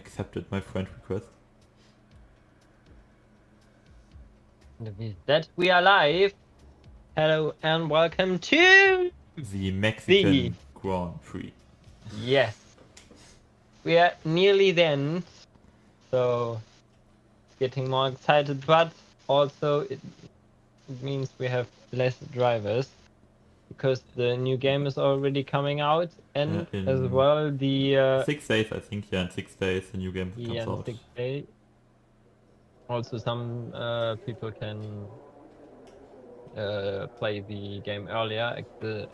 accepted my friend request. With that, we are live. Hello and welcome to The Mexican Grand Prix. Yes. We are nearly then, so getting more excited, but also it means we have less drivers because the new game is already coming out, and as in well the 6 days, I think. Yeah, in 6 days the new game comes in out. 6 days. Also, some people can play the game earlier at the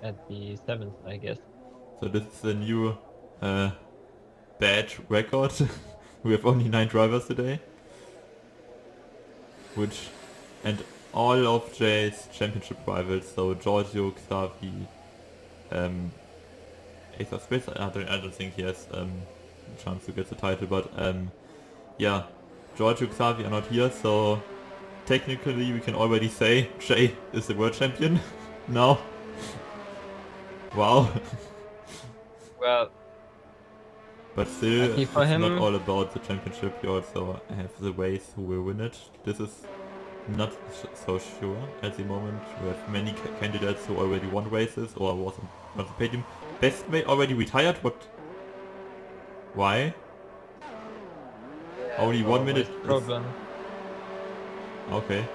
7th, I guess. So this is a new bad record. We have only 9 drivers today. And all of Jay's championship rivals, so Giorgio, Xavi, Ace of Spades, I don't think he has a chance to get the title, but yeah, Giorgio, Xavi are not here, so technically we can already say Jay is the world champion now. Wow. Well, But still, lucky it's for him. not all about the championship, you also have the race who will win it. This is not so sure at the moment. We have many candidates who already won races or was on the podium. Best mate already retired, what? Why? Only 1 minute problem. Okay.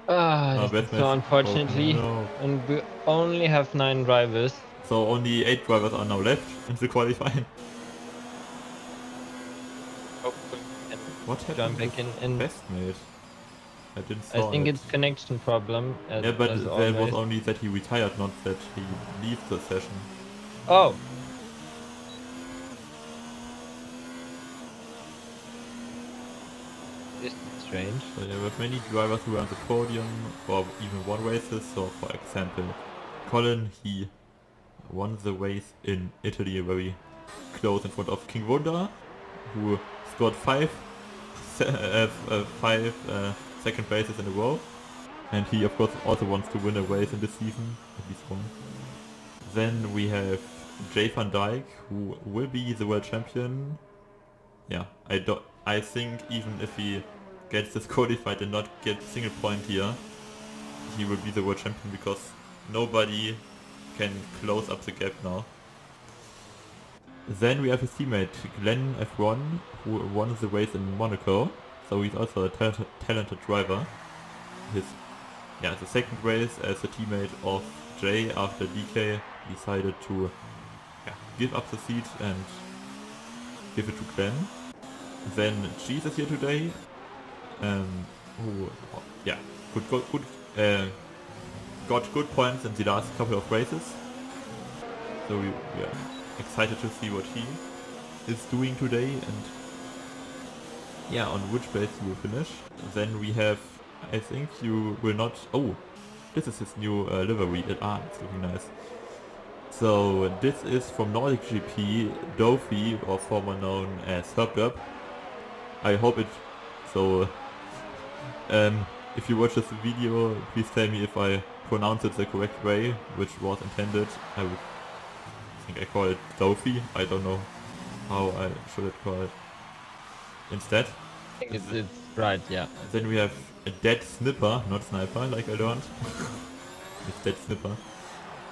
This is so unfortunately, no. and we only have 9 drivers. So only 8 drivers are now left in the qualifying. Hopefully, What happened jump back in. best mate? I didn't I saw think it. it's connection problem. Yeah, but as there always. was only that he retired, not that he leaves the session. Oh. This is strange. So yeah, we have many drivers who are on the podium or even won races. So for example, Colin, he won the race in Italy very close in front of King Wonder, who scored 5 second places in a row. And he of course also wants to win a race in this season, at least one. Then we have Jay van Dijk, who will be the world champion. Yeah, I think even if he gets disqualified and not get single point here, he will be the world champion because nobody can close up the gap now. Then we have his teammate Glenn F1, who won the race in Monaco, so he's also a talented driver. The second race as a teammate of Jay after DK decided to give up the seat and give it to Glenn. Then Cheese is here today, who got good points in the last couple of races. So we are excited to see what he is doing today and on which place he will finish. Then we have, I think you will not... Oh, this is his new livery. It's looking nice. So this is from Nordic GP, Dofi, or former known as Herb. I hope it... So, if you watch this video, please tell me if I pronounce it the correct way, which was intended. I think I call it Dofi. I don't know how I should call it instead. I think it's right, yeah. Then we have a dead snipper, not sniper, like I learned. It's dead snipper.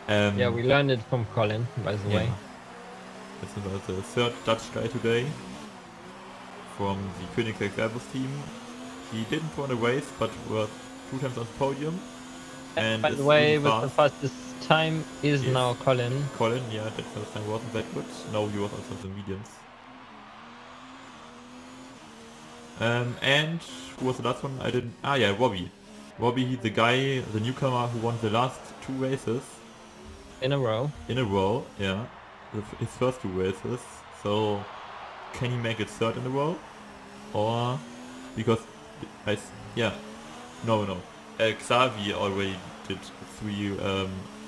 Yeah, we learned it from Colin, by the way. This is the third Dutch guy today from the Koenigsegg Airbus team. He didn't win a race, but was 2 times on the podium. And by the way, with the fastest time is now Colin. Colin, yeah, that first time wasn't that good. No, he was also the mediums. And who was the last one? I didn't... Robbie. Robbie, the guy, the newcomer who won the last 2 races. In a row, yeah. His first 2 races. So, can he make it third in a row? Or... Because... No. Xavi already did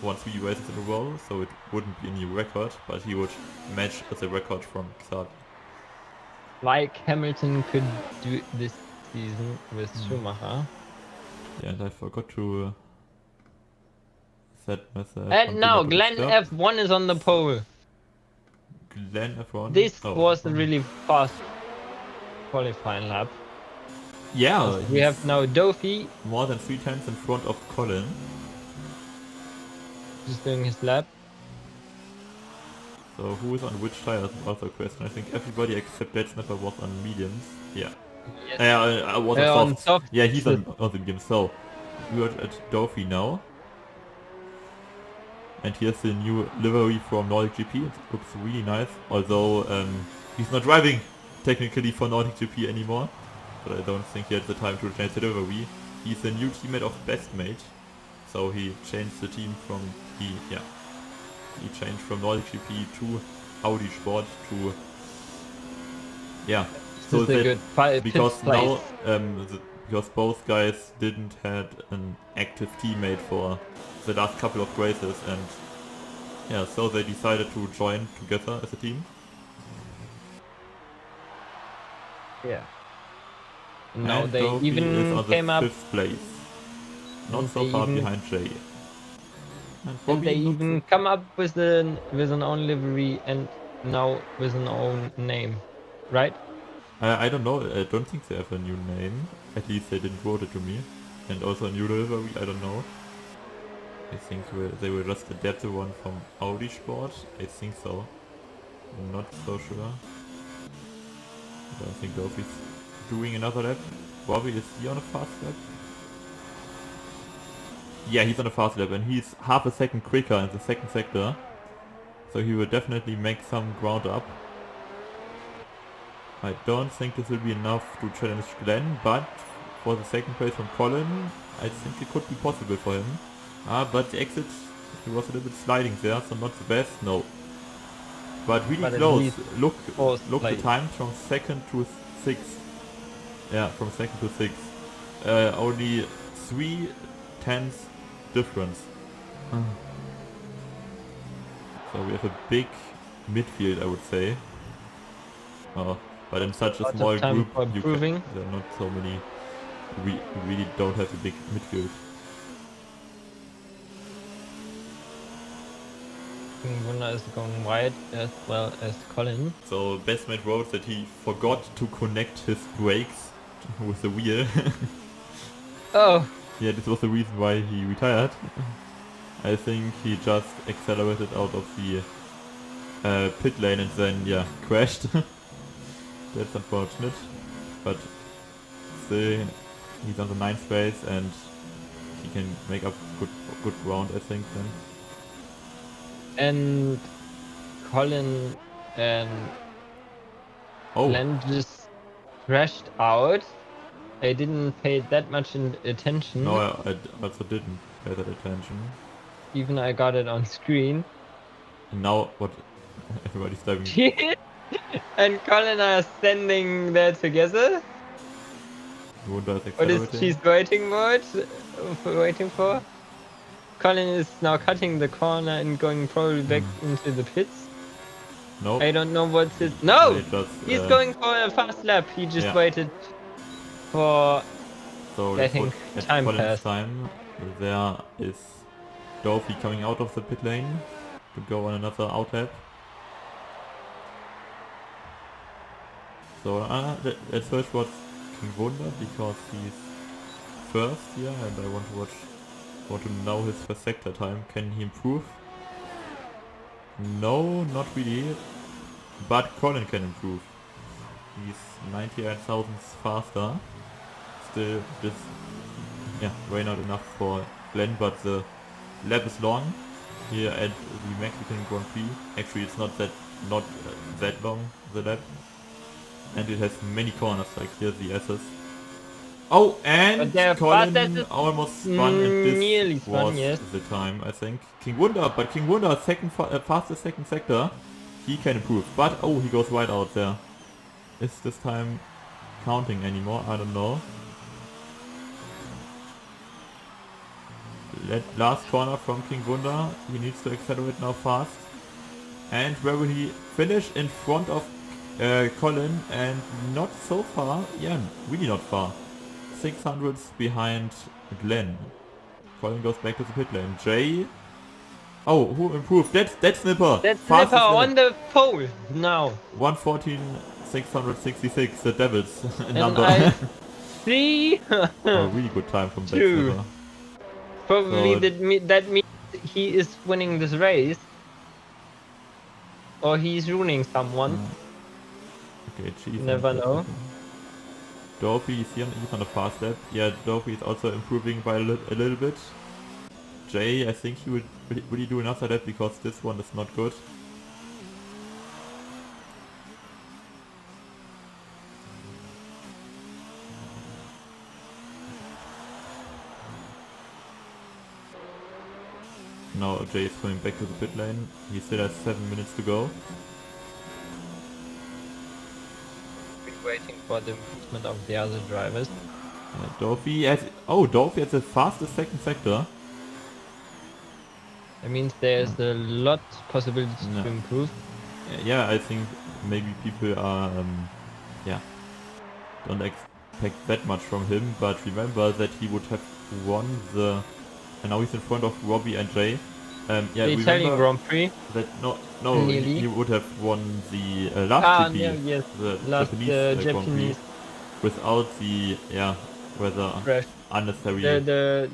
won 3 races in a row, so it wouldn't be a new record, but he would match the record from Xavi. Like Hamilton could do this season with Schumacher. Yeah, and I forgot to set myself. And now Glenn F1 is on the pole. Glenn F1. This Oh, was a really fast qualifying lap. yeah, We have now Dofi more than 3 tenths in front of Colin. just doing his lap. So who is on which tires is also a question. I think everybody except Dead Snapper was on mediums. Yeah. Yes. I was on On soft. soft. Yeah, he's on the mediums. So we are at Dofi now. And here's the new livery from Nordic GP. It looks really nice. Although he's not driving technically for Nordic GP anymore. But I don't think he had the time to change the livery. He's a new teammate of Bestmate. So he changed the team from he changed from Nordic GP to Audi Sport to so that because now because both guys didn't had an active teammate for the last couple of races, and yeah, so they decided to join together as a team. Yeah. Now And they Dofi even is on the came up. 5th place. Not And so they far even- behind Jay. And they looks- even come up with an own livery and now with an own name, right? I don't know, I don't think they have a new name. At least they didn't vote it to me. And also a new livery, I don't know. I think they will just adapt the one from Audi Sport. I think so. I'm not so sure. I don't think Dofi's doing another lap. Bobby, is he on a fast lap? Yeah, he's on a fast lap and he's half a second quicker in the second sector. So he will definitely make some ground up. I don't think this will be enough to challenge Glenn, but for the second place from Colin, I think it could be possible for him. But the exit, he was a little bit sliding there, so not the best, no. But really But at close. least Look the place. time from second to sixth. Yeah, from second to sixth. Only 3 tenths difference. So we have a big midfield, I would say. But in such a Lots of small time group, for improving. there are not so many. We really don't have a big midfield. Wunder is going wide as well as Colin. So Bestmate wrote that he forgot to connect his brakes with the wheel. Oh, Yeah, this was the reason why he retired. I think he just accelerated out of the pit lane and then, yeah, crashed. That's unfortunate. But still, he's on the 9th place and he can make up good ground, I think, then. and Colin and Oh, Glenn just crashed out. I didn't pay that much attention. no, I also didn't pay that attention. Even I got it on screen. And now, what? Everybody's diving. And Colin are standing there together. Wunder is What is accelerating. she's waiting for? Colin is now cutting the corner and going probably back into the pits. Nope. I don't know what's it. No! They just, He's going for a fast lap. He just yeah. waited for So I think at time Colin's passed. time, there is Dofi coming out of the pit lane to go on another outlap. So at first was King Wunder because he's first here, and I want to know his first sector time. Can he improve? No, not really. But Colin can improve. He's 98 thousandths faster. Still, this way not enough for Glenn, but the lap is long here at the Mexican Grand Prix. Actually, it's not that long, the lap, and it has many corners, like here the S's. Oh, and Colin almost spun, and this nearly was spun, yes. the time, I think. King Wunder, but King Wunder, fastest second sector, he can improve. But oh, he goes wide out there. Is this time counting anymore? I don't know. Last corner from King Wunder. He needs to accelerate now fast. And where will he finish? In front of Colin, and not so far. Yeah, really not far. 600s behind Glenn. Colin goes back to the pit lane. Jay Oh, who improved? That's Snipper. That's Fastest Snipper lap. on the pole now. 1:14.666. The Devils And number. I see. Oh, really good time from that True. Snipper. Probably So, that means he is winning this race. Or he's ruining someone. okay, You cheese. never know. Dorothy is here, he's on a fast lap. Yeah, Dorothy is also improving by a little bit. Jay, I think he will he do another lap because this one is not good. Now Jay is coming back to the pit lane. He still has 7 minutes to go. We're waiting for the improvement of the other drivers. Dorothy has the fastest second sector. That means there's a lot possibilities No. to improve. Yeah, I think maybe people are yeah, don't expect that much from him, but remember that he would have won the, and now he's in front of Robbie and Jay. Yeah, The Italian remember Grand Prix. that Nearly. he would have won the last GP, Yeah, yes. the Last Japanese Grand Prix, Japanese without the whether crash. unnecessary The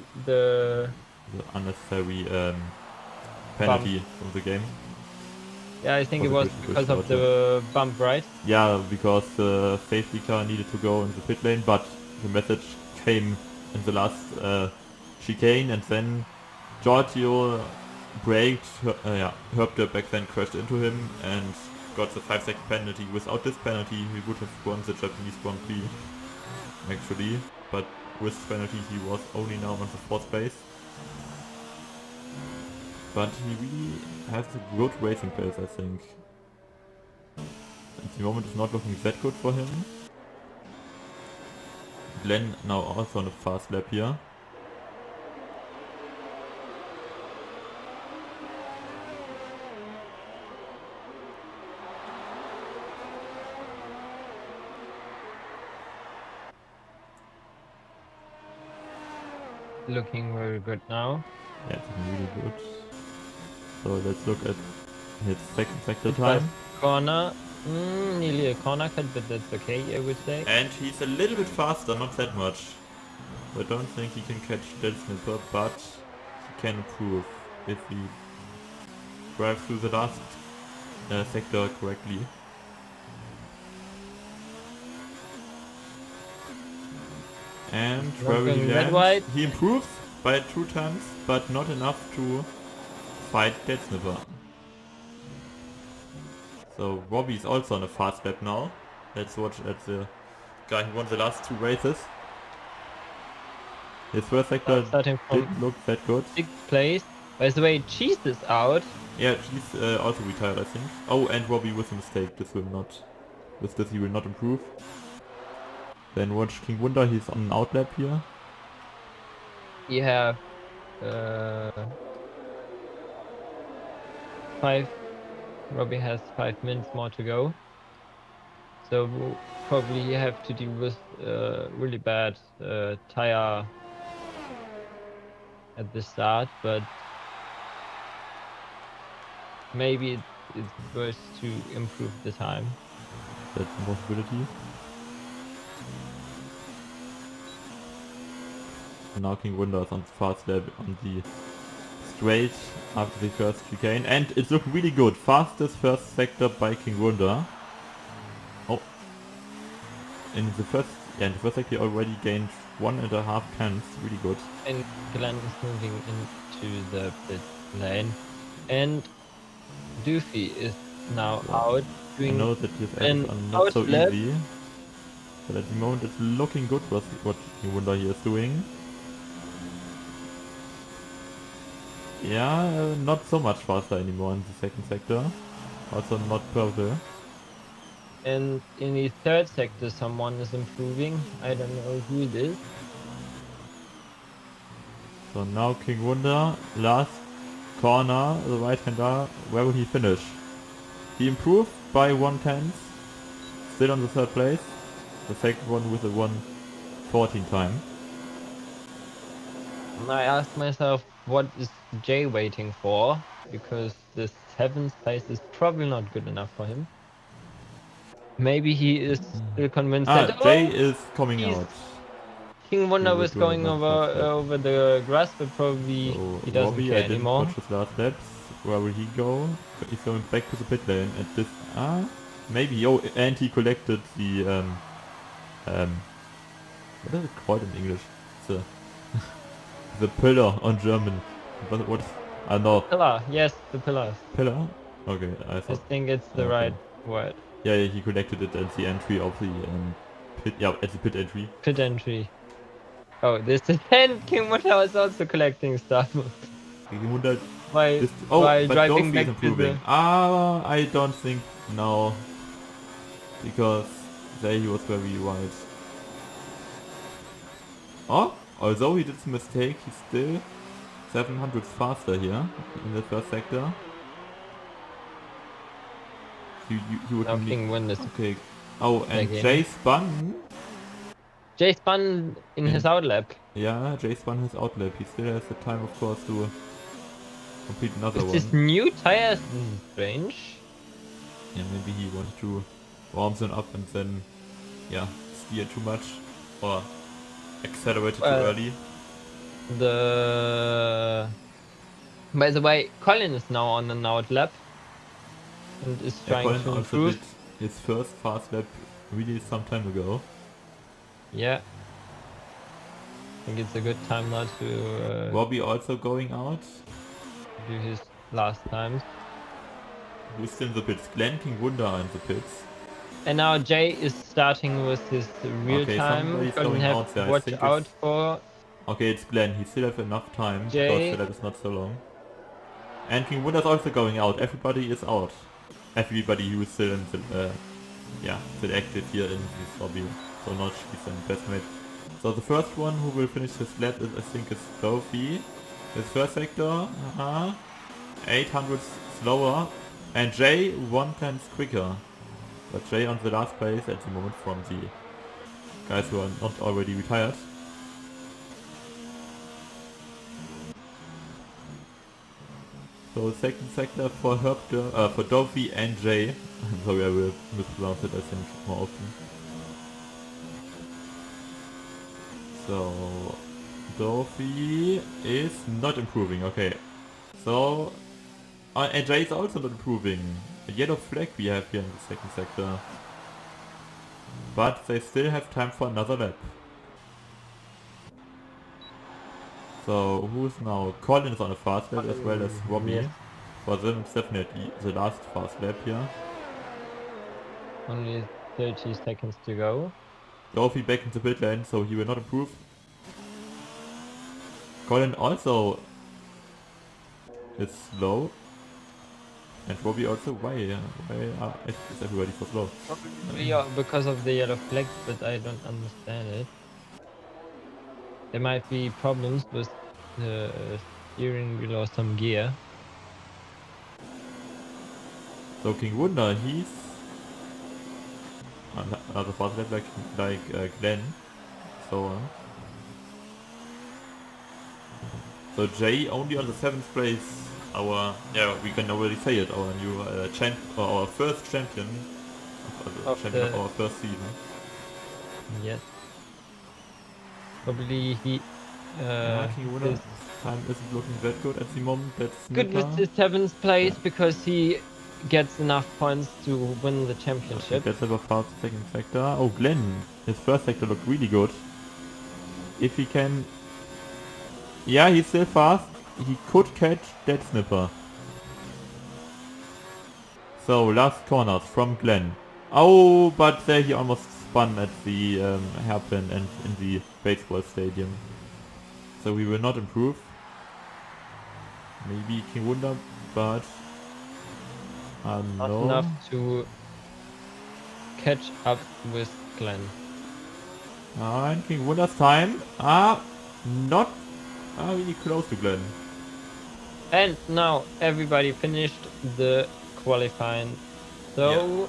unnecessary penalty from the game. Yeah, I think it Was a was good because of shot, the bump, right? Yeah, because the safety car needed to go in the pit lane, but the message came in the last chicane, and then Giorgio braked, Herb the back then crashed into him and got the 5-second penalty. Without this penalty, he would have won the Japanese Grand Prix, actually, but with the penalty he was only now on the 4th place. But he really has a good racing pace, I think. At the moment it's not looking that good for him. Glenn now also on a fast lap here. Looking very good now. Yeah, it's really good. So let's look at his second sector time. Corner. Nearly a corner cut, but that's okay, I would say. And he's a little bit faster, not that much. I don't think he can catch that Snipper, but he can improve if he drives through the last sector correctly. And where will he land? He improves by 2 times, but not enough to fight that Snipper. So Robbie is also on a fast lap now. Let's watch at the guy who won the last 2 races. His first sector didn't look that good. 6th place. By the way, Cheese is out. Yeah, she's also retired, I think. Oh, and Robbie with a mistake. With this he will not improve. Then watch King Wunder, he's on an outlap here. You have 5. Robbie has 5 minutes more to go. So probably you have to deal with really bad tire at the start, but maybe it's worth to improve the time. That's a possibility. And now King Wunder is on the fast lap on the straight after the first chicane, and it's looking really good. Fastest first sector by King Wunder. Oh, in the first sector he already gained 1.5 tenths. Really good. And Glenn is moving into the pit lane, and Doofy is now out. I know that his edges are not so easy, but at the moment it's looking good what King Wunder here is doing. Yeah, not so much faster anymore in the second sector. Also not purple. And in the third sector someone is improving. I don't know who it is. So now King Wunder, last corner, the right hander, where will he finish? He improved by 1/10. Still on the 3rd place. The second one with a 1:14 time. I asked myself, what is Jay waiting for? because the 7th place is probably not good enough for him. Maybe he is still convinced that Jay is coming he's- out. King Wonder He will was do going another over fast lap. over the grass, but probably So he doesn't Robbie, care I didn't anymore. watch his last laps. Where will he go? He's going back to the pit lane at this. Maybe. Oh, and he collected the what is it called in English? The the pillar on German. What? No, Pillar, yes, the pillars. pillar. Okay, I I thought. think it's the Okay. right word. Yeah, he collected it at the entry of the pit. Yeah, at the pit entry. Pit entry. Oh, this is and King Wonder was also collecting stuff King Wonder while but driving Dolphy is back to the. improving. I don't think no, because there he was very wide. Oh, although he did a mistake, he's still 700 faster here in the first sector. You would Now need. King Wonder. Okay. Oh, and Again. Jay spun. Jay spun in his outlap. Yeah, Jay spun his outlap. He still has the time, of course, to complete another With one. this new tires, this is strange. Yeah, maybe he wanted to warm them up and then, yeah, steer too much or accelerated too early. By the way, Colin is now on an outlap and is trying Colin to also improve. did his first fast lap really some time ago. Yeah. I think it's a good time now to Robbie also going out. do his last times. Who's still in the pits? Glenn, King Wonder are in the pits. And now Jay is starting with his real Okay, time. somebody's Colin going have out there. to I watch think out it's... for Okay, it's Glenn. He still has enough time because Jay. the lap is not so long. And King Wonder's also going out. Everybody is out. Everybody who is still in the, still active here in this hobby. So not he's an best mate. So the first one who will finish his lap is, I think, is Sophie. His first sector, 800 slower. And Jay 1/10 quicker. But Jay on the last place at the moment from the guys who are not already retired. So second sector for for Dolphy and Jay. Sorry, I will mispronounce it, I think, more often. So Dolphy is not improving. Okay. So and Jay is also not improving. A yellow flag we have here in the second sector. But they still have time for another lap. So who's now? Colin is on a fast lap as well as Robbie. Yes. For them it's definitely the last fast lap here. Only 30 seconds to go. Dolphy back in the pit lane, so he will not improve. Colin also is slow. And Robbie also, why is everybody so slow? Probably because of the yellow flag, but I don't understand it. There might be problems with the steering wheel or some gear. So King Wonder, he's another fast lap like Glenn. So Jay only on the 7th place. We can already say it. Our new our first champion of our first season. Yes. Probably he. King Wonder time isn't looking that good at the moment. That's Good with the 7th place because he gets enough points to win the championship. Let's have a fast second sector. Oh, Glenn, his first sector looked really good. If he can... Yeah, he's still fast. He could catch that snipper. So, last corners from Glenn. Oh, but there he almost spun at the hairpin and in the baseball stadium. So we will not improve. Maybe King Wonder, but... Not no. enough to catch up with Glenn. And King Wonder's time. Not really close to Glenn. And now everybody finished the qualifying. So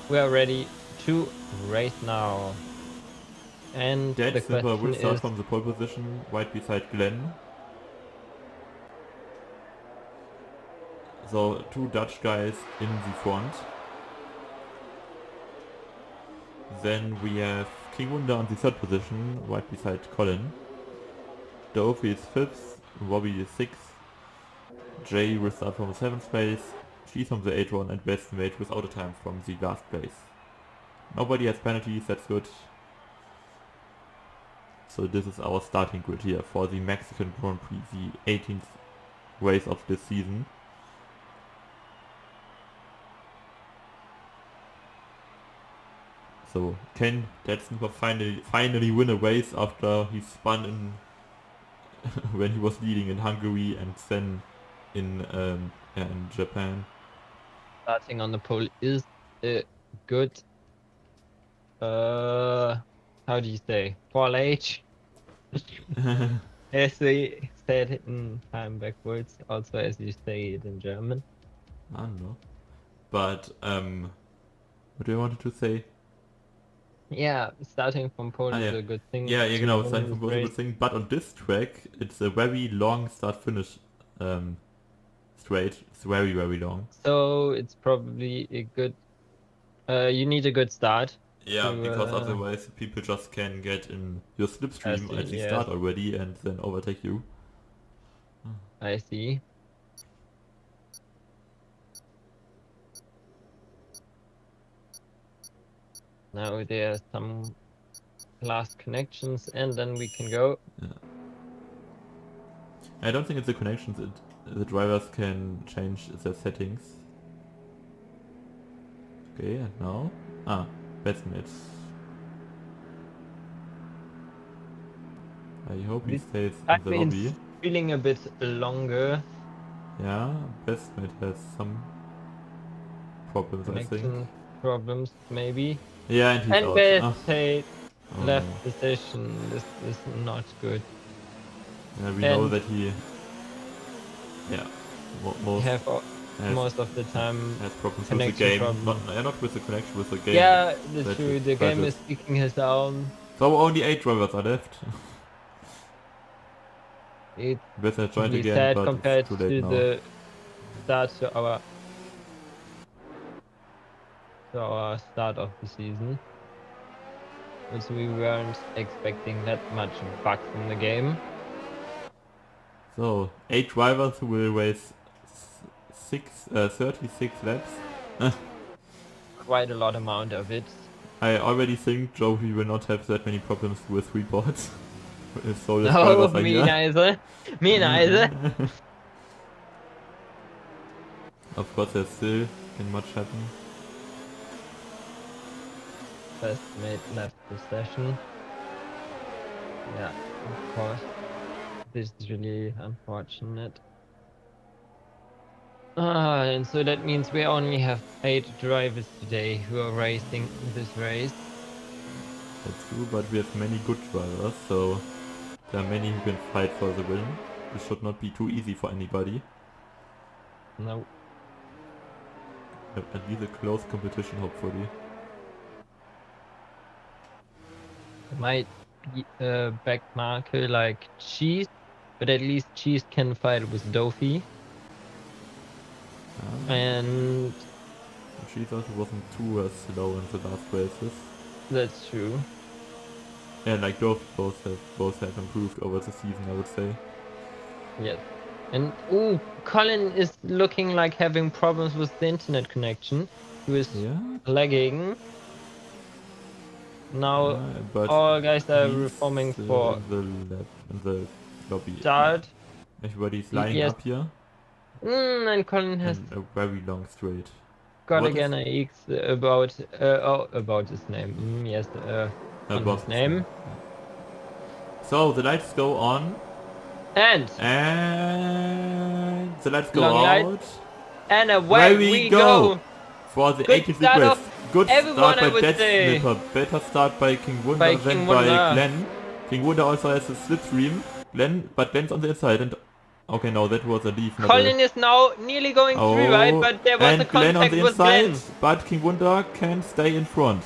we are ready to race now. And That the snipper will question start is from the pole position right beside Glenn. So 2 Dutch guys in the front. Then we have King Wunder on the 3rd position, right beside Colin. Dovey is 5th, Robbie is 6th, Jay will start from the 7th place, she's from the 8th one, and Weston made without a time from the last place. Nobody has penalties, that's good. So this is our starting grid here for the Mexican Grand Prix, the 18th race of this season. So can Detzenhoff finally win a race after he spun in when he was leading in Hungary and then in Japan. Starting on the pole is a good, how do you say, fall age? As they said in time backwards, also as you say it in German. I don't know. But what do I wanted to say? Yeah, starting from pole is Yeah. a good thing. Yeah, to genau, win starting this from pole is a race. good thing. But on this track, it's a very long start-finish straight. It's very, very long. So it's probably a good. You need a good start. Yeah, to, because otherwise people just can get in your slipstream see, at the yes. start already and then overtake you. I see. Now there are some last connections, and then we can go. Yeah. I don't think it's the connections. The drivers can change their settings. Okay, and now? Best match. I hope he This stays time in the lobby. it's feeling a bit longer. Yeah, best match has some problems, I think. Connection problems, maybe. Yeah, and he's And out. best state Oh left no. position. This is not good. Yeah, we know And that he... Yeah, most of the time has problems with the connection game. problem. Not with the connection, with the game. Yeah, that's That true. is The game crashes. is speaking his own. So only 8 drivers are left. It's Better join really again, sad but compared it's too late to now. the start to our start of the season, which we weren't expecting that much bugs in the game. So, 8 drivers who will race 36 laps. Quite a lot amount of it. I already think Joey will not have that many problems with reports. So the No, drivers are me here. neither. Me neither. Of course, there still can much happen. First mate left the session. Yeah, of course. This is really unfortunate. And so that means we only have 8 drivers today who are racing this race. That's true, but we have many good drivers, so there are many who can fight for the win. This should not be too easy for anybody. No. At least a close competition, hopefully. Might be a back marker like Cheese, but at least Cheese can fight with Dofi. And She also wasn't too slow in the last races. that's true. Yeah, like those both have improved over the season, I would say. Yes. And Colin is looking like having problems with the internet connection. He was lagging. Now but all guys are he's reforming still for in the lobby. start. Everybody's lining Yes. up here. And Colin has And a very long straight. got What again a X about his name. Yes, on his name. So the lights go on. And the lights go long out. light. And away we go. For the Good 80th start race. of Good everyone, start I by would Death say. Slipper. Better start by King Wunder By than King by Wunder. Glenn. King Wunder also has a slipstream. But Glenn's on the inside. And okay, no, that was a leaf. Colin is now nearly going through, right? But there was a Glenn on contact the with inside, Glenn. but King Wunder can stay in front.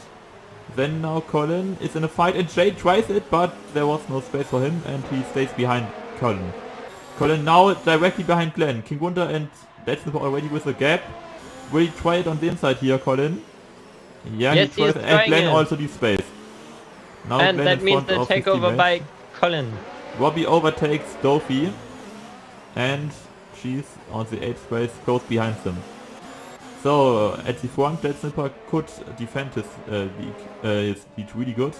Then now Colin is in a fight and Jay tries it, but there was no space for him and he stays behind Colin. Colin now directly behind Glenn. King Wunder and That's already with the gap. Will he try it on the inside here, Colin? Yeah, Yes, he he is tries, and trying Glenn it. also leaves space. Now And Glenn that in means front the of his takeover teammates. by Colin. Robbie overtakes Dofi, and she's on the 8th place, close behind them. So at the front, Dead Snipper could defend his lead really good.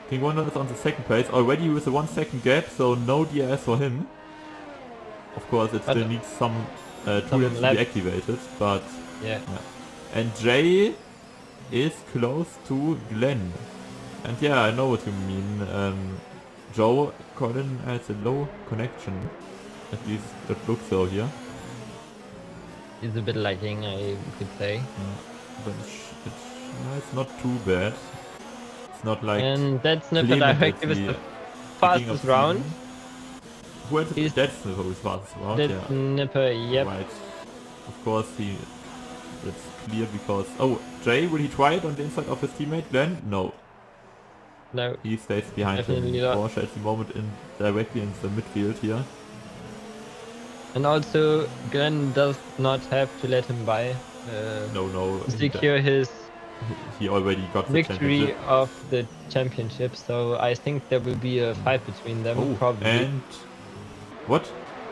King Wonder is on the 2nd place, already with a 1 second gap, so no DRS for him. Of course, it still needs some toolets to be activated, but yeah. And Jay is close to Glenn. And yeah, I know what you mean. Joe, Colin has a low connection. At least it looks so here. He's a bit lagging, I could say. But it's not too bad. It's not like... And Dead Snipper Clement directive at is the beginning fastest of round. season. Who had He's Dead Snipper who's fastest round? Dead Yeah. Snipper, yep. Right. Of course it's clear because... Oh, Jay, will he try it on the inside of his teammate Glenn? No. No. He stays behind him. Definitely not. Porsche at the moment directly in the midfield here. And also, Glenn does not have to let him by. No. To secure his He already got the victory championship. of the championship, so I think there will be a fight between them, probably. And... What?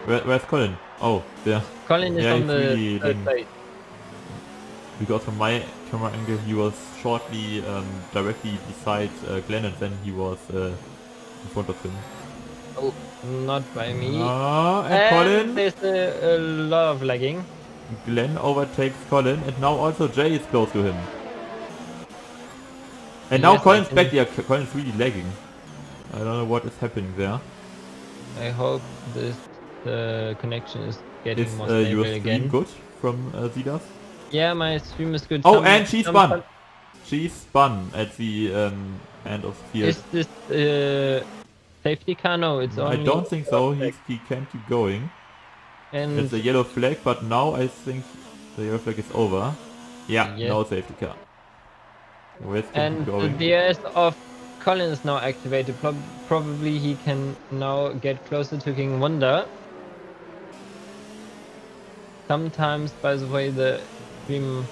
Where's Colin? Oh, there. Colin is Yeah, on he's the really 3rd place. Because from my camera angle he was shortly directly beside Glenn, and then he was in front of him. Oh, not by me. And Colin! There's a lot of lagging. Glenn overtakes Colin, and now also Jay is close to him. And now Yes, Colin's back. Yeah, Colin's really lagging. I don't know what is happening there. I hope this connection is getting Is more your stable stream again. good from Zidas? Yeah, my stream is good. Oh, and she spun! She spun at the end of the field. Is this safety car? No, it's only... I don't think so. He can keep going. And It's a yellow flag, but now I think the yellow flag is over. Yeah, yes. no safety car. And the DRS of Colin is now activated. Probably he can now get closer to King Wonder. Sometimes, by the way, the stream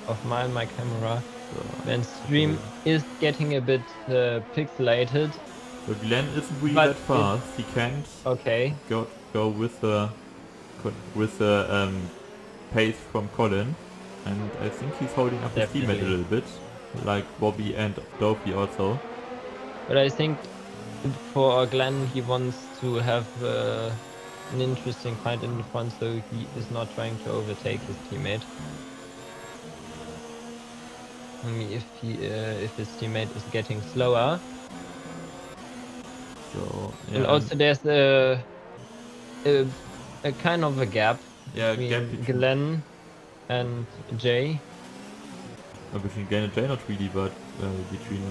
of my camera, when stream is getting a bit pixelated. So Glenn isn't really that fast. He can't go with the pace from Colin, and I think he's holding up his teammate a little bit, like Bobby and Dopey also. But I think for Glenn he wants to have an interesting fight in the front, so he is not trying to overtake his teammate. Only if his teammate is getting slower. So yeah. And also there's a kind of a gap between Glenn and Jay. Between Glenn and Jay, not really, but between...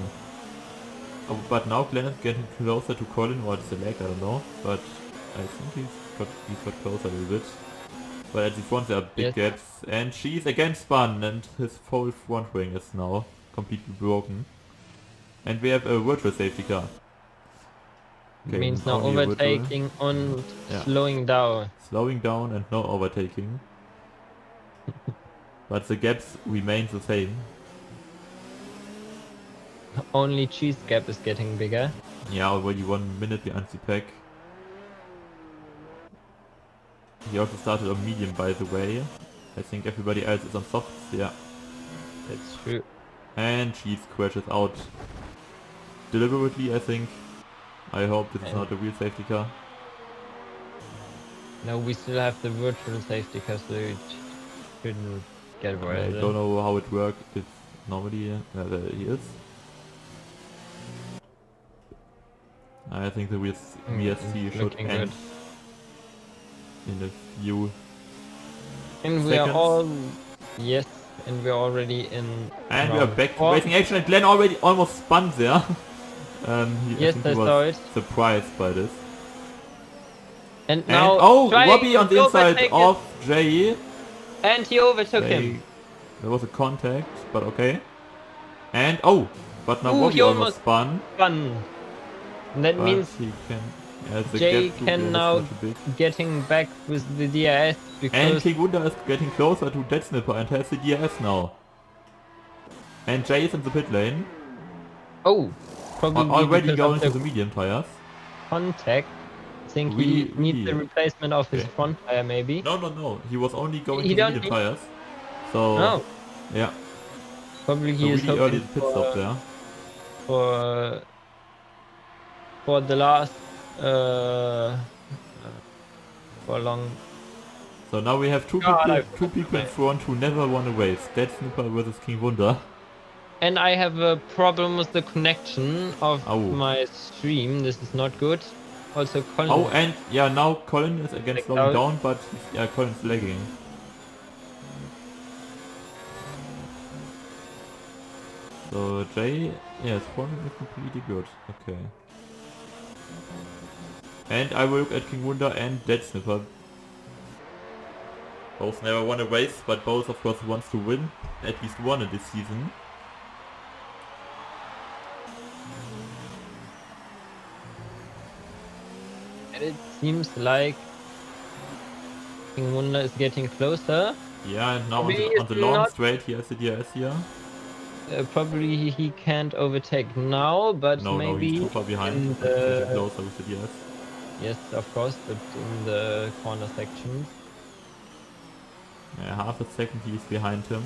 Oh, but now Glenn is getting closer to Colin, or it's a lag, I don't know, but I think he's got closer a little bit. But at the front there are big gaps, and she's again spun, and his whole front wing is now completely broken. And we have a virtual safety car. Okay, means now overtaking and slowing down. Slowing down and no overtaking. But the gaps remain the same. Only cheese gap is getting bigger. Yeah, already 1 minute behind the pack. He also started on medium, by the way. I think everybody else is on softs, yeah. That's true. And cheese crashes out deliberately, I think. I hope this is not a real safety car. No, we still have the virtual safety car, so it shouldn't get worse. I don't know how it works. It's normally there he is. I think the VSC should end in a few and we seconds. Are all and we're already in. And we are back to racing action, and Glenn already almost spun there. I think he was surprised by this. And now Robbie on the inside of Jay. And he overtook him. There was a contact, but okay. And but now Robbie almost spun. That means he can. Yeah, the Jay gap to can Glenn is now not too big. getting back with the DRS And because King Wunder is getting closer to Dead Snipper and has the DRS now. And Jay is in the pit lane. probably Already because going of to the the medium tires. contact. I think he Really, needs the really. replacement of his Okay. front tire maybe. No. He was only going He to the don't medium need. tires. So, Oh, yeah. probably So he is really early hoping the pit stop there. for for the last uh for long. So now we have two God, people I two forgot people in my. front who never won a race. Dead Snipper versus King Wunder. And I have a problem with the connection of Oh. my stream. This is not good. Also, Oh, Colin and yeah, now Colin is again checked slowing out. down, but yeah, Colin's lagging. So Jay, yeah, his forming is completely good. Okay. And I will look at King Wunder and Dead Snipper. Both never won a race, but both of course wants to win at least one in this season. And it seems like King Wonder is getting closer. Yeah, and now Maybe on it's the long not. straight he has the DRS here. Probably he can't overtake now, but No, he's maybe too far behind, in but he's getting the closer with the DRS. yes, of course, but in the corner sections. Yeah, half a second he's behind him.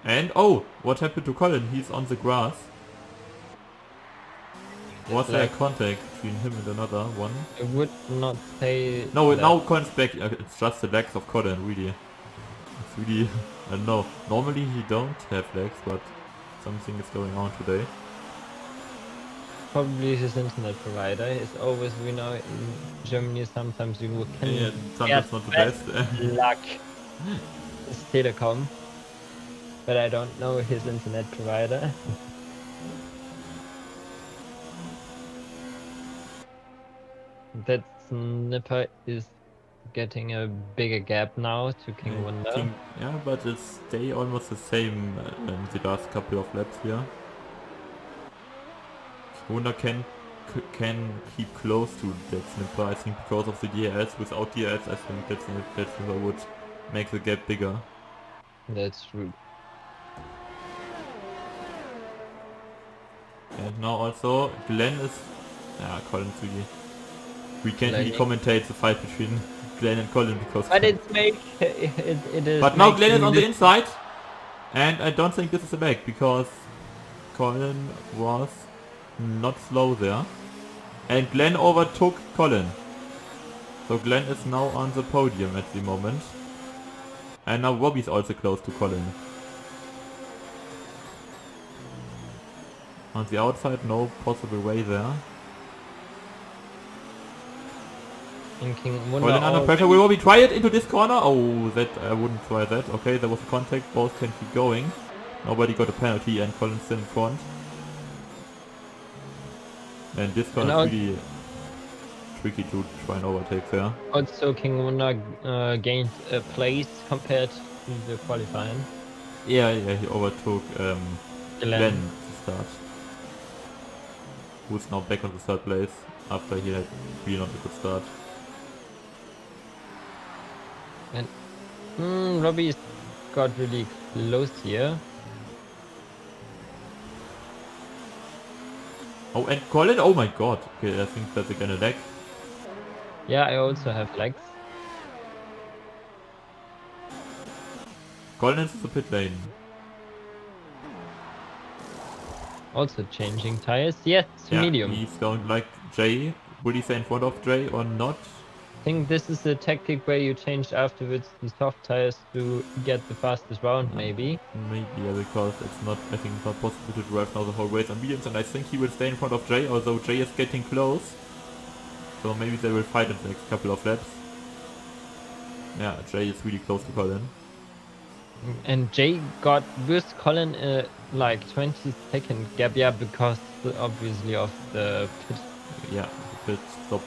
And oh, what happened to Colin? He's on the grass. Was there a Like contact between him and another one? I would not say No, that. now Colin's back. It's just the legs of Colin, really. It's really... I don't know. Normally he don't have legs, but something is going on today. Probably his internet provider is always, we know, in Germany sometimes you can Yeah, get sometimes not the best. luck. It's Telekom, but I don't know his internet provider. That Snipper is getting a bigger gap now to King Wonder. Yeah, but it's stay almost the same in the last couple of laps here. Honda can keep close to that Snipper, I think, because of the DRS. Without DRS, I think that Snipper would make the gap bigger. That's true. And now also Glenn is... Yeah, Colin's really... We can't really Lagging. commentate the fight between Glenn and Colin because... But it's it is. But now Glenn is on the making inside! And I don't think this is a lag because Colin was not slow there. And Glenn overtook Colin. So Glenn is now on the podium at the moment. And now Robbie's also close to Colin. On the outside, no possible way there. And King Wonder Colin under pressure. Will Robbie try it into this corner? Oh, that I wouldn't try that. Okay, there was a contact. Both can keep going. Nobody got a penalty and Colin's still in front. And this corner is really tricky to try and overtake there. Also, King Wonder gained a place compared to the qualifying. Yeah, he overtook Glenn to start. Who's now back on the third place after he had really not a good start. And Robbie got really close here. Oh, and Colin? Oh my god. Okay, I think that's again a lag. Yeah, I also have legs. Colin is the pit lane. Also changing tires. Yes, Yeah, medium. he's going like Jay. Will he stay in front of Jay or not? I think this is a tactic where you change afterwards the soft tires to get the fastest round, maybe. Maybe, yeah, because it's not, I think it's not possible to drive now the whole race on mediums, and I think he will stay in front of Jay, although Jay is getting close. So maybe they will fight in the next couple of laps. Yeah, Jay is really close to Colin. And Jay got with Colin like 20-second gap, yeah, because obviously of the pit. Yeah, the pit stop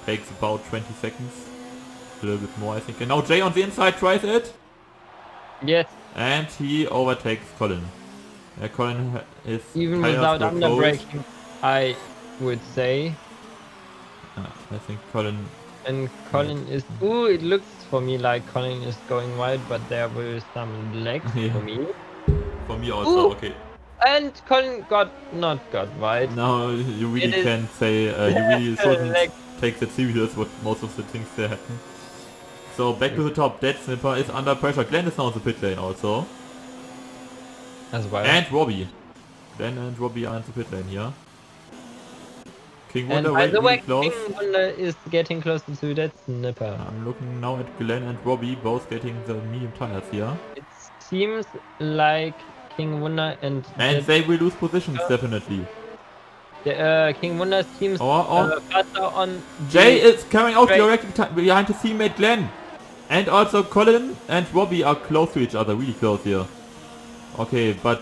takes about 20 seconds. A little bit more, I think. And now Jay on the inside tries it. Yes. And he overtakes Colin. Colin is Even tires without were cold. underbraking, I would say. I think Colin. And Colin is... Ooh, it looks for me like Colin is going wide, but there were some legs Yeah. for me. For me also, Ooh, okay. and Colin not got wide. No, you really It is can't say, you really shouldn't leg take that serious what most of the things there happen. So back to the top, Dead Snipper is under pressure. Glenn is now in the pit lane also. as well. And Robbie. Glenn and Robbie are in the pit lane here. King And Wonder by the really way, close. King Wonder is getting closer to that snipper. I'm looking now at Glenn and Robbie, both getting the medium tires here. It seems like King Wonder and they will lose positions definitely. King Wonder seems Or faster on Jay is coming out straight. directly behind his teammate Glenn. And also Colin and Robbie are close to each other, really close here. Okay, but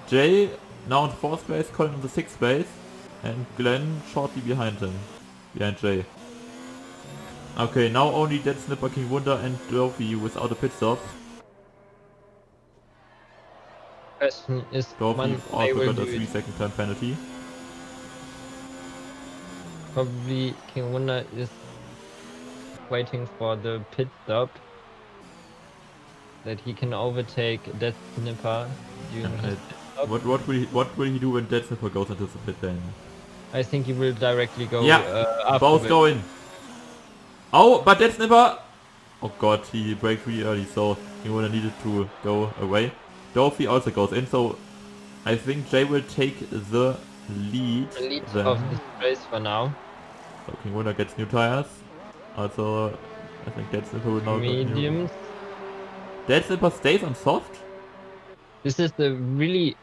Jay now in 4th place, Colin in the 6th place, and Glenn shortly behind him, behind Jay. Okay, now only Dead Snipper, King Wonder and Dorothy without a pit stop. Question is Dorothy when they also will got a do it. 3-second time penalty. Probably King Wonder is waiting for the pit stop that he can overtake that snipper during his pit stop. What will he do when Dead Snipper goes into the pit lane? I think he will directly go after both go in. Oh, but Dead Snipper! Oh god, he braked really early, so he would have needed to go away. Dorothy also goes in, so I think Jay will take the lead then. Of this race for now. So King Wonder gets new tires. Also, I think Dead Snipper will now get new. Mediums. Dead Snipper stays on soft? This is the really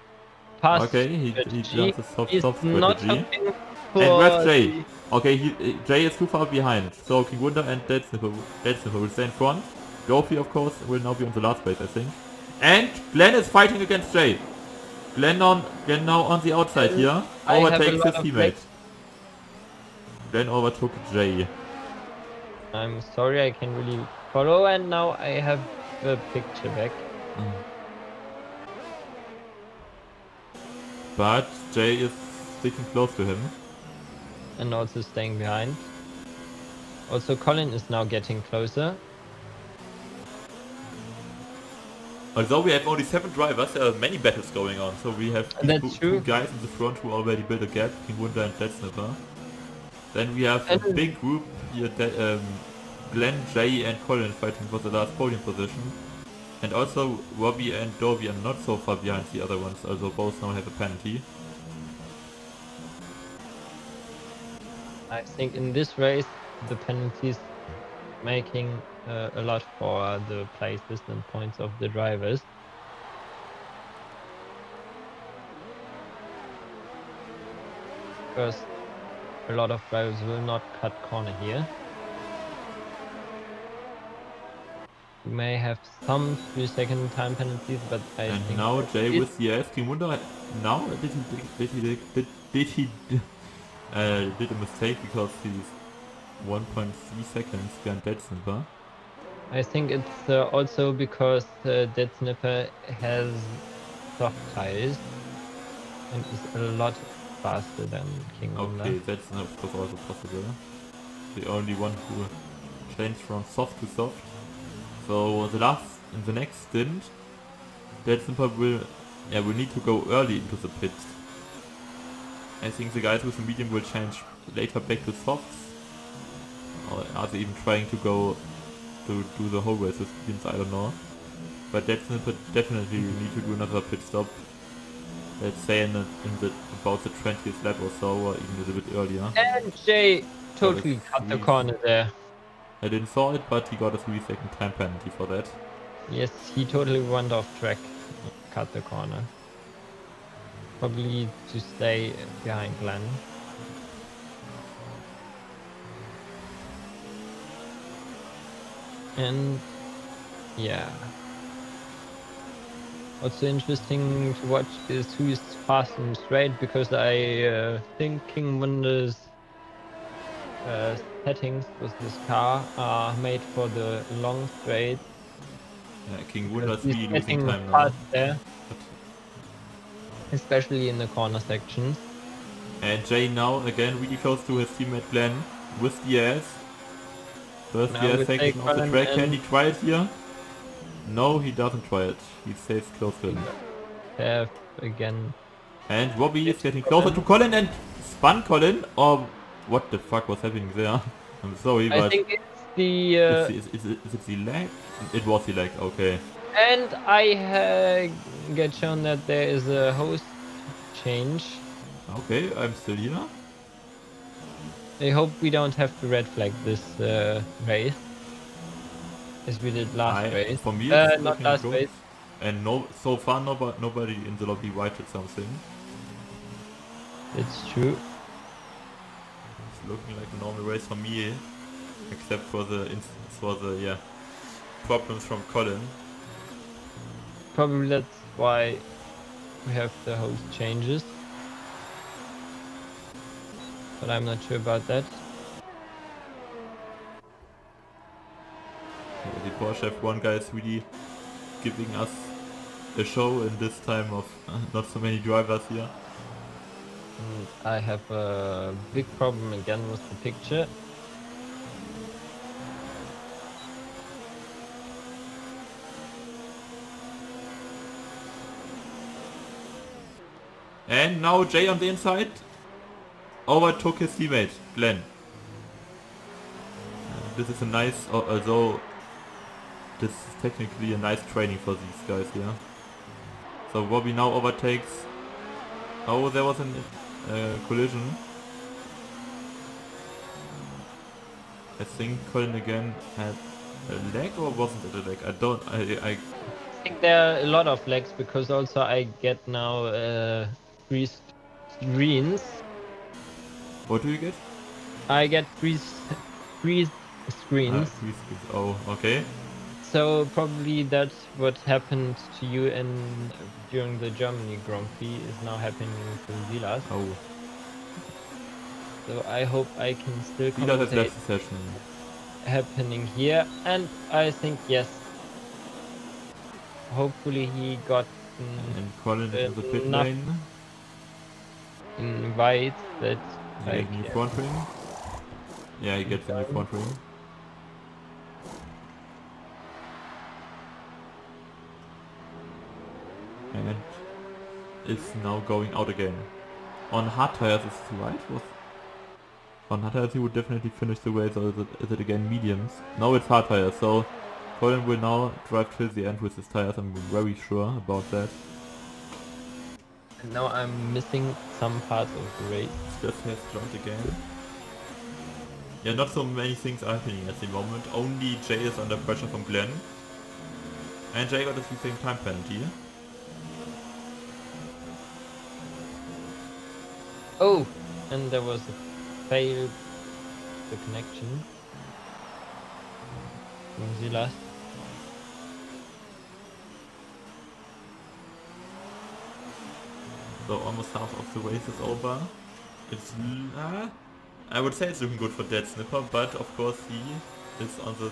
fast Okay, he does a soft not strategy. hoping And where's for Jay? Okay, Jay is too far behind. So King Wonder and Dead Snipper will stay in front. Dorothy, of course, will now be on the last place, I think. And Glenn is fighting against Jay. Glenn now on the outside here. Overtakes his teammate. Glenn overtook Jay. I'm sorry, I can really follow, and now I have the picture back. But Jay is sticking close to him. And also staying behind. Also Colin is now getting closer. Although we have only 7 drivers, there are many battles going on. So we have two guys in the front who already built a gap, King Wonder and Dead Snipper. Then we have a big group here, Glenn, Jay and Colin fighting for the last podium position. And also Robbie and Dorothy are not so far behind the other ones, although both now have a penalty. I think in this race the penalties making a lot for the places and points of the drivers. Because a lot of drivers will not cut corner here. We may have some 3-second time penalties, but I think... And now Jay with the AS. King Wonder now did he did a mistake because he's 1.3 seconds behind Dead Snipper. I think it's also because Dead Snipper has soft tires and is a lot faster than King Wonder. Okay, that's of course also possible. The only one who changed from soft to soft. So in the next stint, Dead Snipper will need to go early into the pits. I think the guys with the medium will change later back to softs. Or are they even trying to go to do the whole race with mediums? I don't know. But Dead Snipper definitely need to do another pit stop. Let's say in about the 20th lap or so, or even a little bit earlier. And Jay totally cut the corner there. I didn't saw it, but he got a 3-second time penalty for that. Yes, he totally went off track, cut the corner. Probably to stay behind Glenn. And yeah. Also interesting to watch is who is fast and straight, because I think King Wonder's settings with this car are made for the long straight. Yeah, King Wonder's really losing time now. There. especially in the corner sections. And Jay now again really close to his teammate Glenn with DS. First Now DS we take section off the Colin track. Can and he try it here? No, he doesn't try it. He stays close to him. have again. And Robbie is It's getting closer to Colin and spun Colin. Or what the fuck was happening there? I'm sorry, I but think it's the is it the lag? It was the lag. Okay. and I get shown that there is a host change. Okay, I'm still here. I hope we don't have to red flag this race as we did last race. For me it's Not looking last good. race. And no, so far nobody in the lobby whited something. It's true. It's looking like a normal race for me, except for the problems from Colin. Probably that's why we have the host changes. But I'm not sure about that. The Porsche F1 guy is really giving us a show in this time of not so many drivers here. And I have a big problem again with the picture. And now Jay on the inside overtook his teammate, Glenn. This is a nice, although this is technically a nice training for these guys here. So Robbie now overtakes. Oh, there was a collision. I think Colin again had a lag, or wasn't it a lag? I I think there are a lot of lags because also I get now 3 screens. What do you get? I get three screens. 3 screens. Oh, okay. So probably that's what happened to you during the Germany Grand Prix is now happening to Silas. Oh. So I hope I can still Silas has commentate left the session. happening here, and I think yes. Hopefully he got And Colin is in the pit enough lane. invite that He I gets a new can. front ring. Yeah, he gets a new front ring. And it's now going out again. On hard tires is it right? On hard tires he would definitely finish the race, or is it again mediums? No, it's hard tires, so Colin will now drive till the end with his tires, I'm very sure about that. And now I'm missing some parts of the race. Just has joined again. Yeah, not so many things are happening at the moment, only Jay is under pressure from Glenn. And Jay got a same time penalty. Oh, and there was a failed the connection from Silas. So almost half of the race is over. It's I would say it's looking good for Dead Snipper, but of course he is on the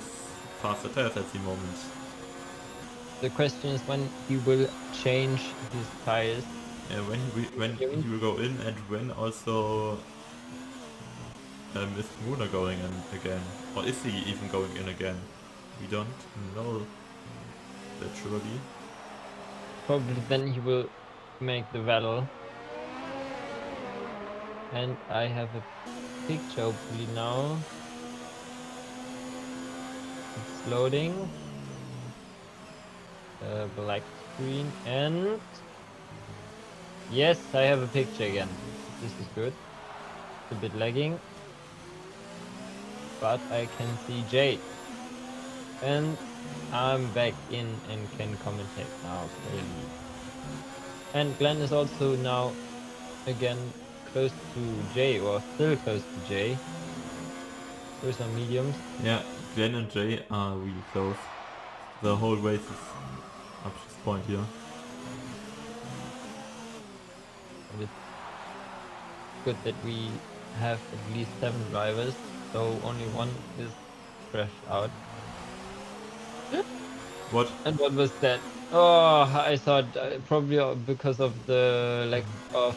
faster tires at the moment. The question is when he will change his tires. When he will go in, and when also is Muna going in again, or is he even going in again? We don't know that surely. Probably then he will make the battle. And I have a picture hopefully now. It's loading. Black screen, and yes, I have a picture again. This is good. It's a bit lagging, but I can see Jay, and I'm back in and can commentate now clearly. And Glenn is also now again close to Jay, or still close to Jay. Those are mediums. Yeah, Glenn and Jay are really close. The whole race is up to this point here. And it's good that we have at least 7 drivers, so only one is crashed out. What? And what was that? Oh, I thought probably because of the lack of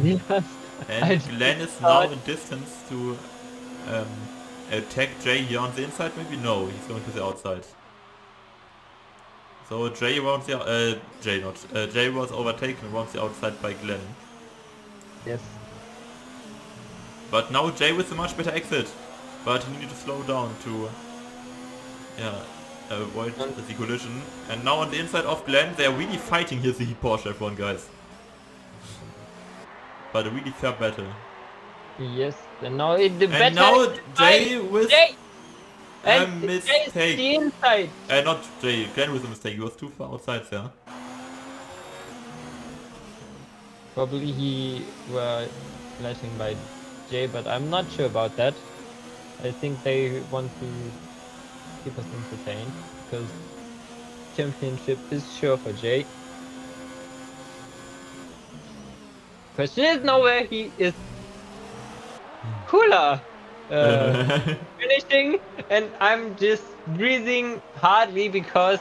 Diaz. And I just Glenn is now thought in distance to um, attack Jay here on the inside maybe? No, he's going to the outside. So Jay wants the Jay was overtaken once the outside by Glenn. yes. But now Jay with a much better exit. But he needed to slow down to avoid And the collision. And now on the inside of Glenn, they're really fighting here, the Porsche F1 guys. But a really fair battle. yes, and now the And better now is Jay mine. with Jay! a And Jay is mistake. the inside. Not Jay, Glenn with a mistake. He was too far outside there. Probably he were flashing by Jay, but I'm not sure about that. I think they want to keep us entertained because championship is sure for Jay. Question is now where he is cooler finishing, and I'm just breathing hardly because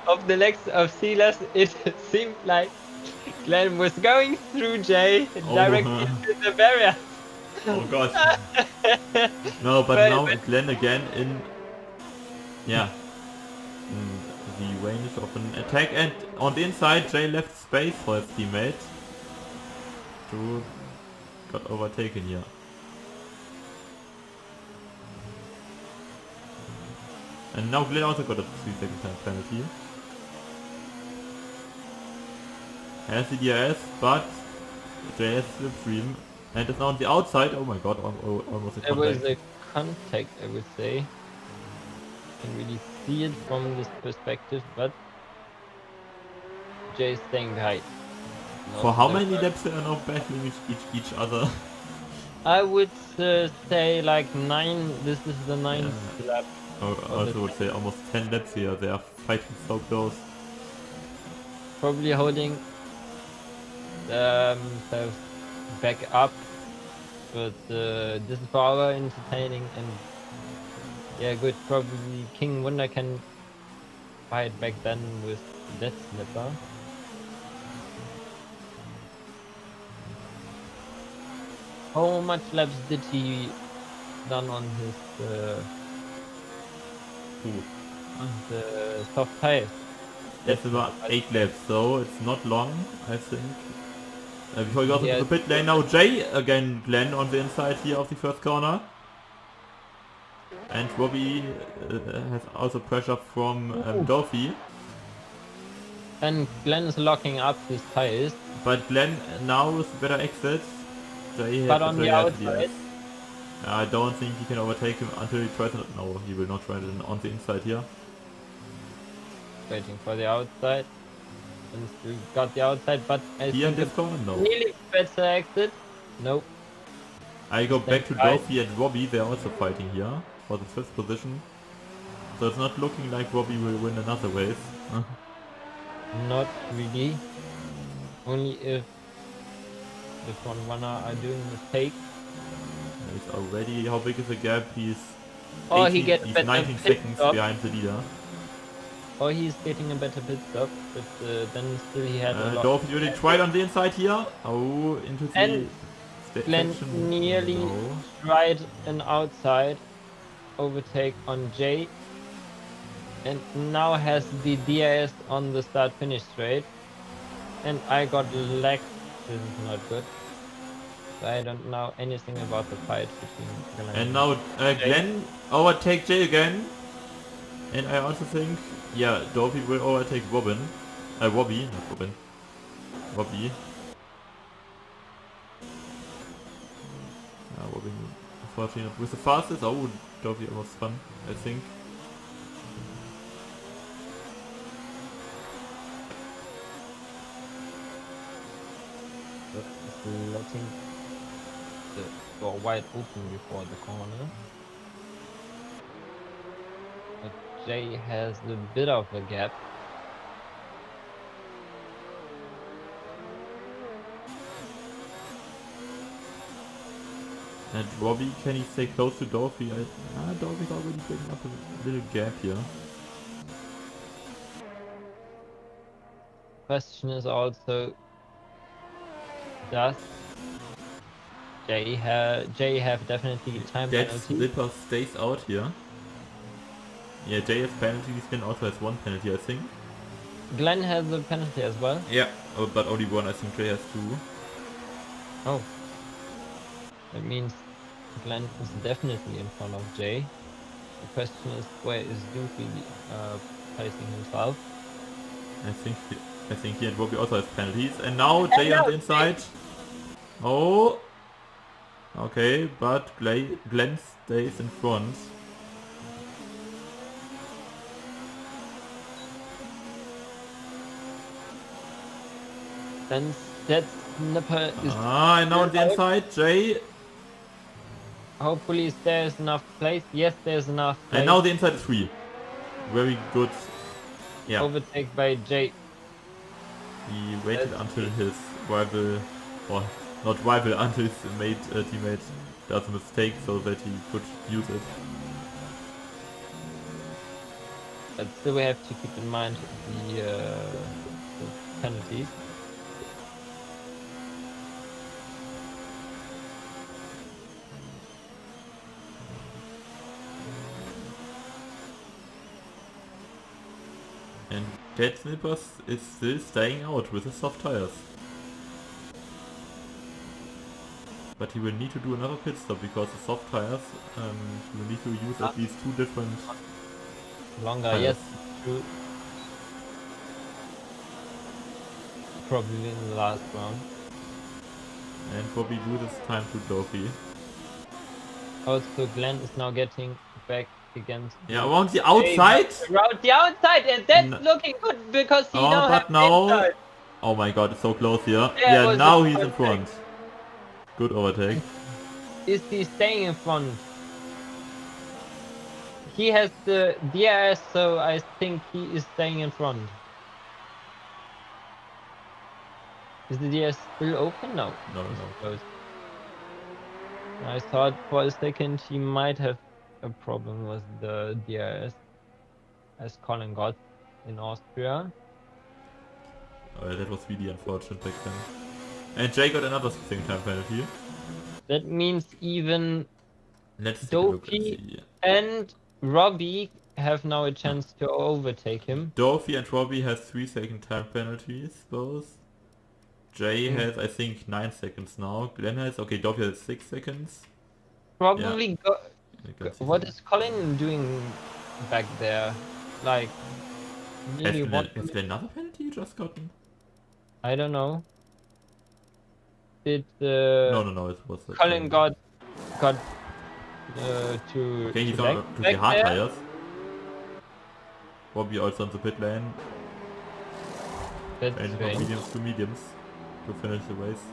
of the legs of Silas. It seemed like Glenn was going through Jay directly into the barrier. Oh god. No, but now Glenn again in the range of an attack, and on the inside Jay left space for his teammate to got overtaken here. And now Glenn also got a 3-second time penalty. Has the DRS, but Jay has slipstream and is now on the outside. Oh my god, almost a There was contact. a contact, I would say. Can really see it from this perspective, but Jay is staying behind. For how many laps they are now battling each other? I would say like 9. This is the 9th lap. I also would say almost 10 laps here. They are fighting so close. Probably holding themselves back up, but this is for our entertaining, and yeah, good. Probably King Wonder can fight back then with that slipper. How much laps did he done on his the soft tires? That's about 8 laps, so it's not long, I think. Before we go to the pit lane now, Jay again, Glenn on the inside here of the first corner. And Robbie has also pressure from Dolphy. And Glenn is locking up his tires. But Glenn now with a better exit. Jay But on the outside. I don't think he can overtake him until he tries it. No, he will not try it on the inside here. Waiting for the outside. And still got the outside, but I here in think this corner, no. Nearly better exit. Nope. I go back to Dolphy and Robbie. They're also fighting here for the 5th position. So it's not looking like Robbie will win another race. Not really. Only if the front runner are doing a mistake. He's already, how big is the gap? He's 19 seconds behind the leader. Or he's getting a better pit stop, but then still he had a lot. Dolphy really tried on the inside here. Oh, into the... And Glenn nearly tried an outside overtake on Jay. And now has the DRS on the start-finish straight. And I got lagged. This is not good. So I don't know anything about the fight between Glenn and now Glenn overtake Jay again. And I also think, yeah, Dolphy will overtake Robbie, not Robin. Robbie. Robbie, unfortunately, with the fastest. Oh, Dolphy almost spun, I think. Letting the door wide open before the corner. But Jay has a bit of a gap. And Robbie, can he stay close to Dolphy? Dolphy's already building up a little gap here. Question is also, does Jay have definitely time That penalty? Slipper stays out here. Yeah, Jay has penalties, Glenn also has one penalty, I think. Glenn has a penalty as well. Yeah, but only one, I think Jay has two. Oh, that means Glenn is definitely in front of Jay. The question is, where is Doofy placing himself? I think he and Robbie also has penalties. And now And Jay on now the inside. Oh, okay, but Glenn stays in front. then that snipper is And now on the out. inside, Jay. Hopefully there's enough place. Yes, there's enough And place. now the inside is free. Very good. Yeah, Overtake by Jay. he waited That's until his rival, or not rival, until his teammate does a mistake so that he could use it. But still we have to keep in mind the penalties. And Dead Snippers is still staying out with his soft tires. But he will need to do another pit stop because the soft tires, he will need to use at least two different Longer, tires. yes, true. Probably in the last round. And probably loses time to Dofi. Also, Glenn is now getting back against. Yeah, around the outside! Around the outside, and that's N looking good because he oh, now has but now... inside. Oh my god, it's so close here. There Yeah, was now a he's in contact. front. Good overtake. Is he staying in front? He has the DRS, so I think he is staying in front. Is the DRS still open? No. No. Closed. I thought for a second he might have a problem with the DRS, as Colin got in Austria. Oh, yeah, that was really unfortunate back then. And Jay got another skipping time penalty. That means even Let's take a look and Dofi see. and Robbie have now a chance to overtake him. Dorothy and Robbie has 3-second time penalties, both. Jay has, I think, 9 seconds now. Glenn has, okay, Dorothy has 6 seconds. Probably what Season. is Colin doing back there? Like, nearly one. Has Glenn another penalty you just gotten? I don't know. Did No, it was Colin got to okay, he's back on to back the hard there? tires. Robbie also on the pit lane. That's And from strange. mediums to mediums to finish the race.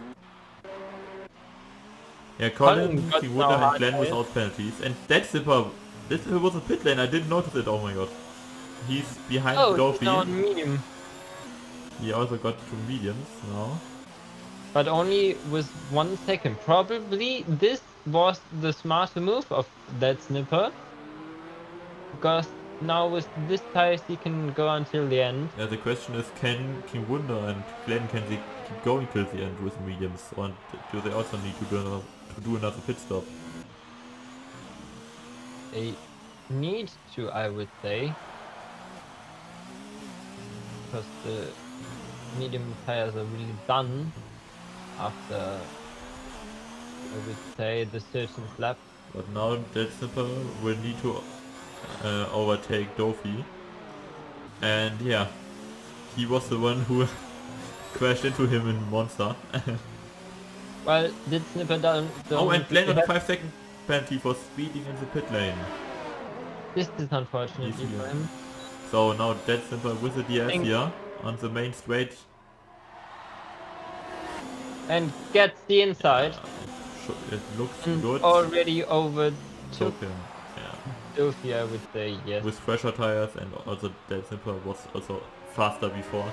Yeah, Colin, got King now Wunder and hard Glenn tires. without penalties. And that Zipper, this was a pit lane, I didn't notice it, oh my god. He's behind Oh, he's Dorothy. now on medium. He also got to mediums now. But only with 1 second. Probably this was the smarter move of that snipper. Because now with this tires he can go until the end. Yeah, the question is, can King Wunder and Glenn, can they keep going till the end with mediums? Or do they also need to do another pit stop? They need to, I would say. Because the medium tires are really done after, I would say, the 13th lap. But now that Snipper will need to overtake Dofi. And yeah, he was the one who crashed into him in Monster. Well, did Snipper down? Oh, and Glenn on a 5-second penalty for speeding in the pit lane. This is unfortunate Easy. for him. So now Dead Snipper with the DS here on the main straight. And gets the inside. It looks And good. already overtook Took him. Yeah. Doofy, I would say, yes. With fresher tires, and also Dead Snipper was also faster before.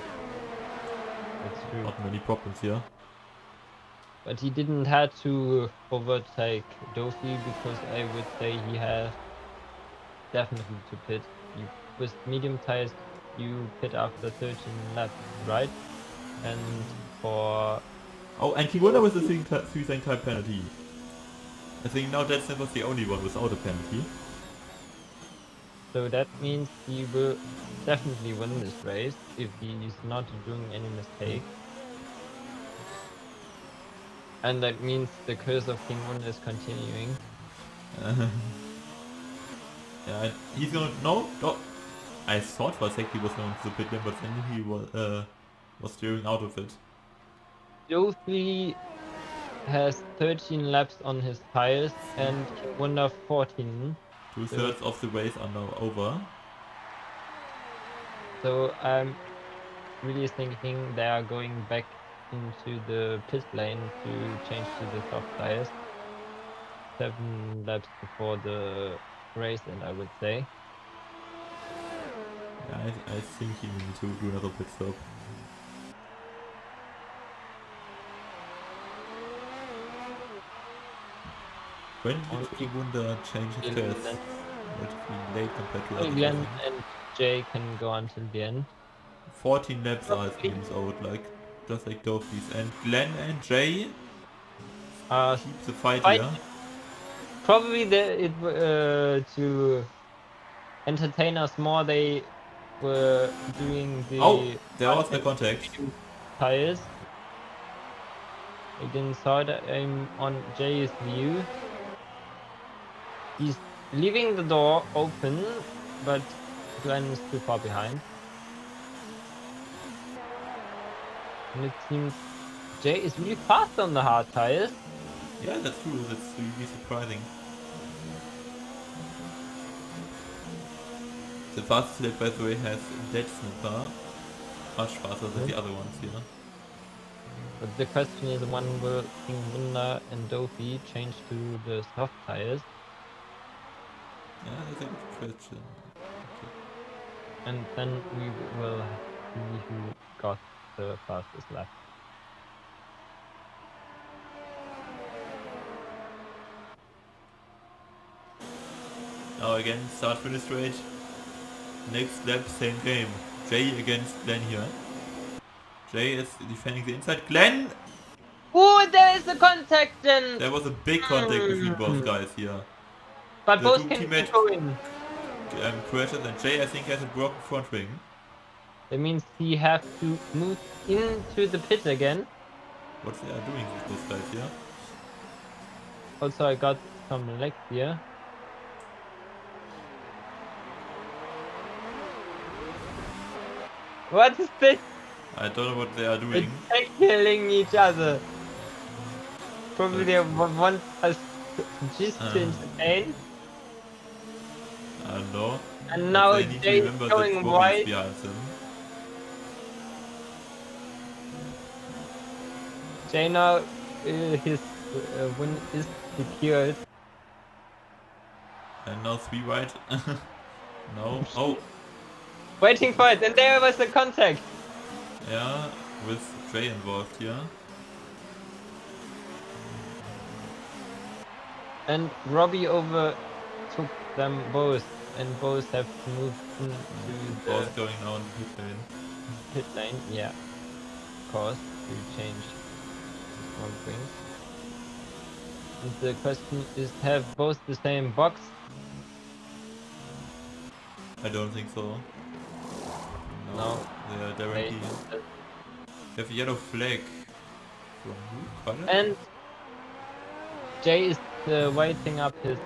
That's true. Not many problems here. But he didn't have to overtake Doofy because I would say he has definitely to pit. With medium tires, you pit after 13 laps, right? and for Oh, and King Wonder with the three time penalty. I think now Dead was the only one without a penalty. so that means he will definitely win this race if he's not doing any mistake. And that means the curse of King Wonder is continuing. Yeah, he's gonna no. I thought for a sec he was going to the pit lane, but then he was steering out of it. Jofi has 13 laps on his tires and King Wonder 14. 2/3 of the race are now over. So I'm really thinking they are going back into the pit lane to change to the soft tires. 7 laps before the race, and I would say. Yeah, I think he needs to do another pit stop. When did King Wonder change his tires? Relatively late compared to others. Glenn and Jay can go until the end. 14 laps are it seems out, like just like Dorfies. And Glenn and Jay keep the fight here. Probably to entertain us more, they were doing the there was the contact. Tires. I didn't saw that I'm on Jay's view. He's leaving the door open, but Glenn is too far behind. And it seems Jay is really fast on the hard tires. Yeah, that's true. That's really surprising. The fastest lap, by the way, has Dead Snipper. Much faster than the other ones here. But the question is, when will King Wunda and Dofi change to the soft tires? Yeah, that's a good question. Okay. And then we will see who got the fastest lap. Now again, start finish straight. Next lap, same game. Jay against Glenn here. Jay is defending the inside. Glenn! Oh, there is a contact then! There was a big contact between both guys here. But The both two can teammates go in. crashes, and Jay I think has a broken front wing. That means he has to move into the pit again. What they are doing with those guys here? Also, I got some legs here. What is this? I don't know what they are doing. They're killing each other. Probably they want us just to entertain. I don't know. And now they need to Jay remember is that going Bobby is wide. behind them. Jay now, his win is secured. And now 3 wide. No. Oh, Waiting for it, and there was the contact. yeah, with Jay involved here. And Robbie overtook them both, and both have moved into the Both going now in the pit lane. Yeah, of course, to change one thing. And the question is, have both the same box? I don't think so. No. They are directly. They have a yellow flag. From who? Color? And Jay is waiting up his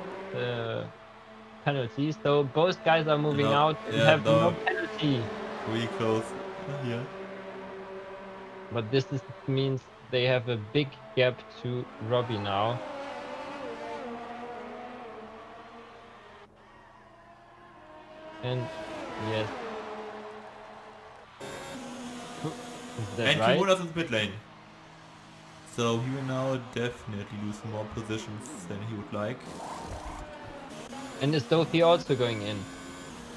penalty, so both guys are moving out and have no penalty. Really close here. But this means they have a big gap to Robbie now. And yes. Is that and right? Kimono's in the pit lane. So he will now definitely lose more positions than he would like. And is Dofi also going in?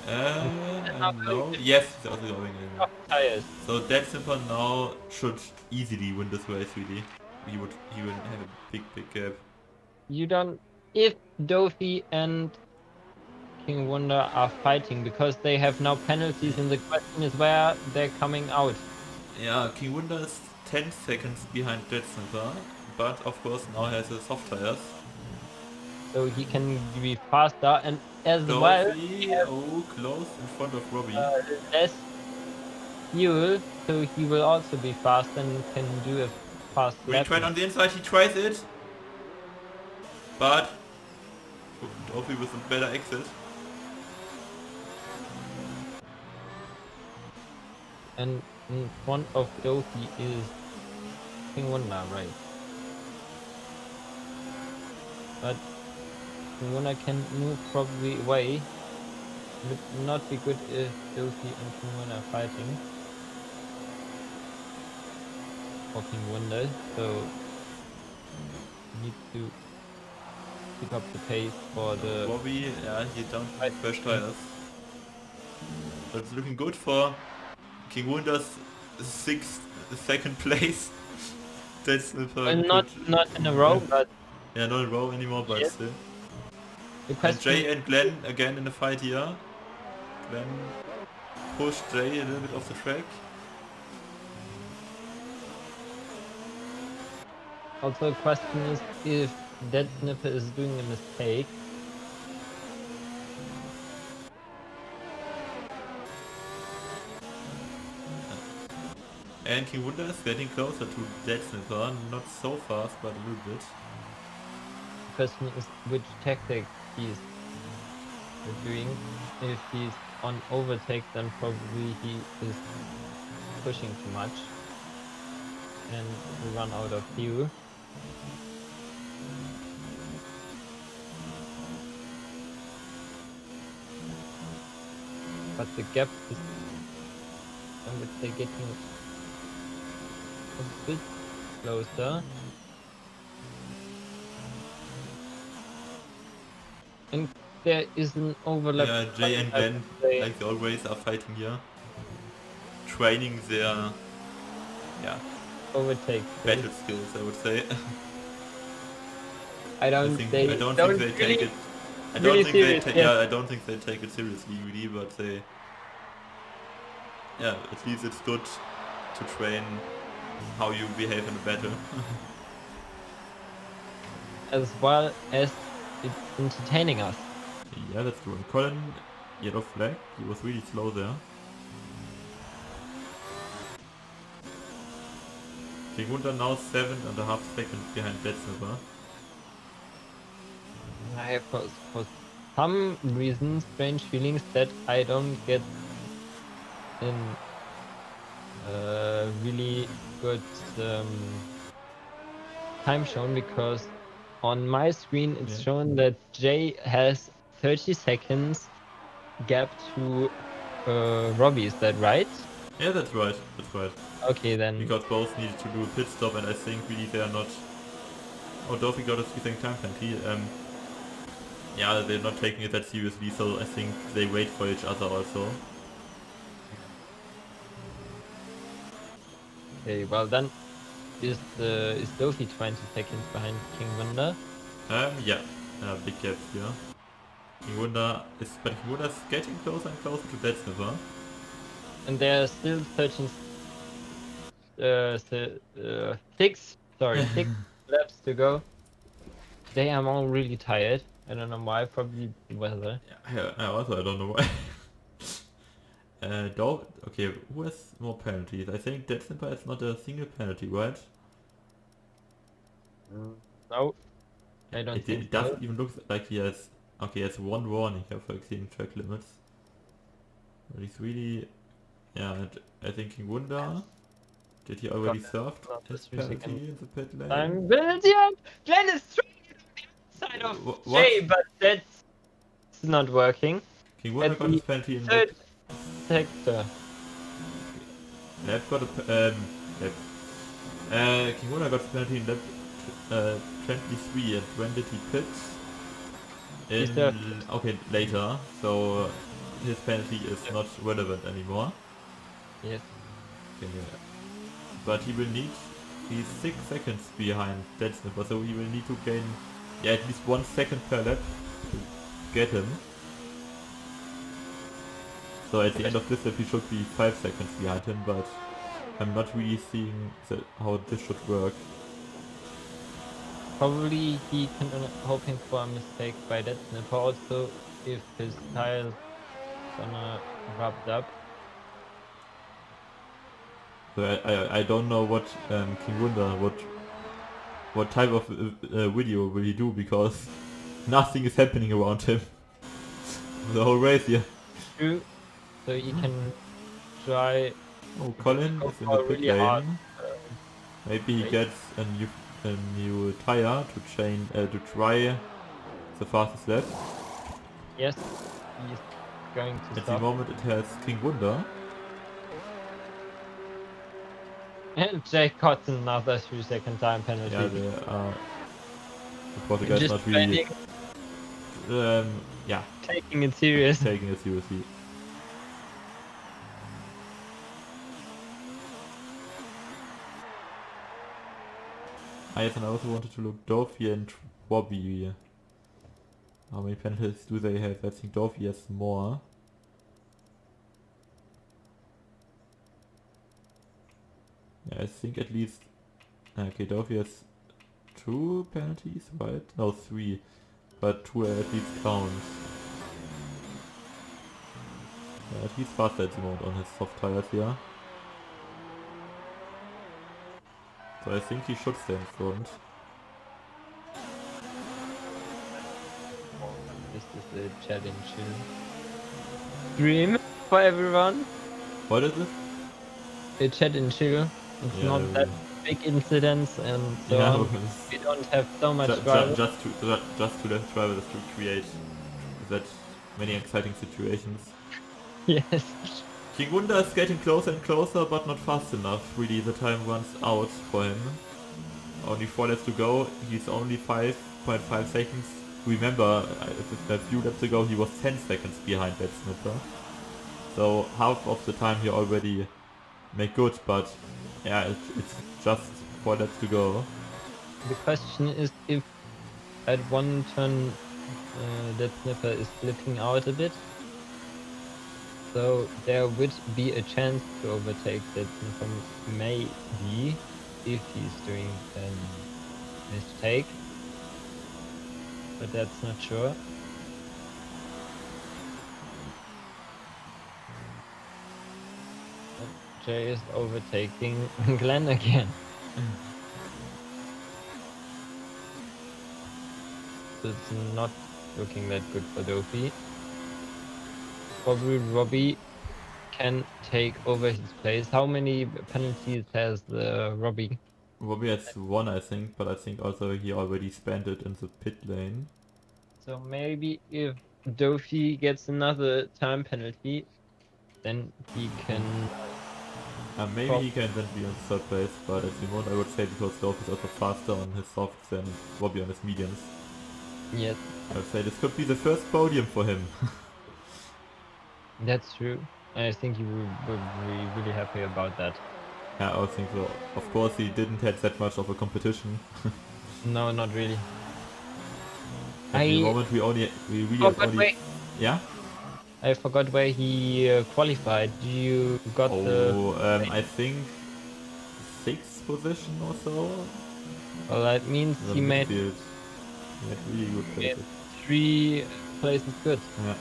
No. Yes, he's also going in. Tires. So Dead Simper now should easily win this race really. He would have a big gap. You don't... If Dofi and King Wonder are fighting, because they have now penalties, and the question is where they're coming out. Yeah, King Wunder is 10 seconds behind Dead Snipper, but of course now has a soft tires. So he can be faster, and as well Dolphy, oh, close in front of Robbie. less fuel, so he will also be fast and can do a fast lap. Retread on the inside, he tries it, but Dolphy with a better exit. And in front of Doki is King Wonder, right? But King Wonder can move probably away. Would not be good if Doki and King Wonder are fighting. For King Wonder, so need to keep up the pace for the Robbie, yeah, he down to Right. fresh tires. But it's looking good for King Wunder's second place. That's a good. not in a row, but Yeah, not a row anymore, but yes. still. The And question Jay and Glenn again in the fight here. Glenn pushed Jay a little bit off the track. also the question is if Dead Snipper is doing a mistake. And King Wunder is getting closer to Dead Snipper, not so fast, but a little bit. The question is which tactic he's doing. If he's on overtake, then probably he is pushing too much and will run out of fuel. But the gap is, I would say, getting a bit closer. And there is an overlap. Yeah, Jay and Glenn, like always, are fighting here. Training their, yeah, overtake battle skills, I would say. I don't think they they don't take really, it. I really don't think serious, they yes. I don't think they take it seriously, really. But they, yeah, at least it's good to train how you behave in a battle. As well as it's entertaining us. Yeah, that's true. And Colin, yellow flag. He was really slow there. King Wunder now 7.5 seconds behind Dead Snipper. I have for some reason strange feelings that I don't get in really good time shown, because on my screen it's shown that Jay has 30 seconds gap to Robbie. Is that right? Yeah, that's right. That's right. Okay, then. Because both needed to do a pit stop, and I think really they are not. Oh, Dolphy got a 3-second time penalty. Yeah, they're not taking it that seriously, so I think they wait for each other also. Okay, well then is Dolphy 20 seconds behind King Wonder? Yeah, big gap here. King Wunder is, but King Wunder is getting closer and closer to Dead Snipper. And there are still 13, 6 laps to go. They are all really tired. I don't know why, probably the weather. Yeah, I don't know why. Okay, who has more penalties? I think Dead Snipper is not a single penalty, right? No, I don't think It doesn't even look like he has. Okay, he has one warning here for exceeding track limits. But he's really, yeah. I think King Wunder. Did he already serve his penalty in the pit lane? I'm Belgian! Glenn is trying on the outside of Jay, but that's not working. King Wunder got his penalty in third sector. Lab got a King Wunder got his penalty in lap 23, and when did he pit? Okay, later. So his penalty is not relevant anymore. Yes. Okay, but he will need. He's 6 seconds behind Dead Snipper, so he will need to gain, yeah, at least 1 second per lap to get him. So at the end of this lap he should be 5 seconds behind him, but I'm not really seeing how this should work. Probably he can hoping for a mistake by that snipper also if his tire's gonna rubbed up. So I don't know what King Wunder, what type of video will he do, because nothing is happening around him. The whole race here. True. So he can try Oh, Colin go is in for the a pit really hard lane. Maybe he race. gets a new tire to try the fastest lap. Yes, he's going to At the stop. moment it has King Wunder. And Jake got another 3-second time penalty. Yeah, the Portuguese Just not really yeah, taking it serious. taking it seriously. And I also wanted to look Dorothy and Bobby. How many penalties do they have? I think Dorothy has more. Yeah, I think at least... Okay, Dorothy has 2 penalties, right? No, 3. But 2 at least counts. Yeah, he's faster at the moment on his soft tires here. So I think he should stay in front. This is a challenge dream for everyone. What is it? A chat and chill. It's Yeah, not that big incidents and so yeah, on. We don't have so much drivers. just to let drivers to create that many exciting situations. Yes. King Wunder is getting closer and closer, but not fast enough. Really, the time runs out for him. Only 4 laps to go. He's only 5.5 seconds. Remember, a few laps ago he was 10 seconds behind that snipper. So half of the time he already made good, but yeah, it's just 4 laps to go. The question is if at one turn that snipper is slipping out a bit. So there would be a chance to overtake that snipper, maybe, if he's doing a mistake. But that's not sure. Jay is overtaking Glenn again. So it's not looking that good for Dofi. Probably Robbie can take over his place. How many penalties has Robbie? Robbie has 1, I think, but I think also he already spent it in the pit lane. So maybe if Dofi gets another time penalty, then he can... Maybe he can then be in 3rd place, but at the moment I would say because Dorf is also faster on his softs than Robbie on his mediums. Yes, I would say this could be the first podium for him. that's true. I think he will be really happy about that. Yeah, I think so. Of course he didn't have that much of a competition. No, not really. At the moment we really have only... Wait. Yeah? I forgot where he qualified. You got the... I think 6th position or so. Well, that means The he made midfield. He had really good places. 3 places good. Yeah.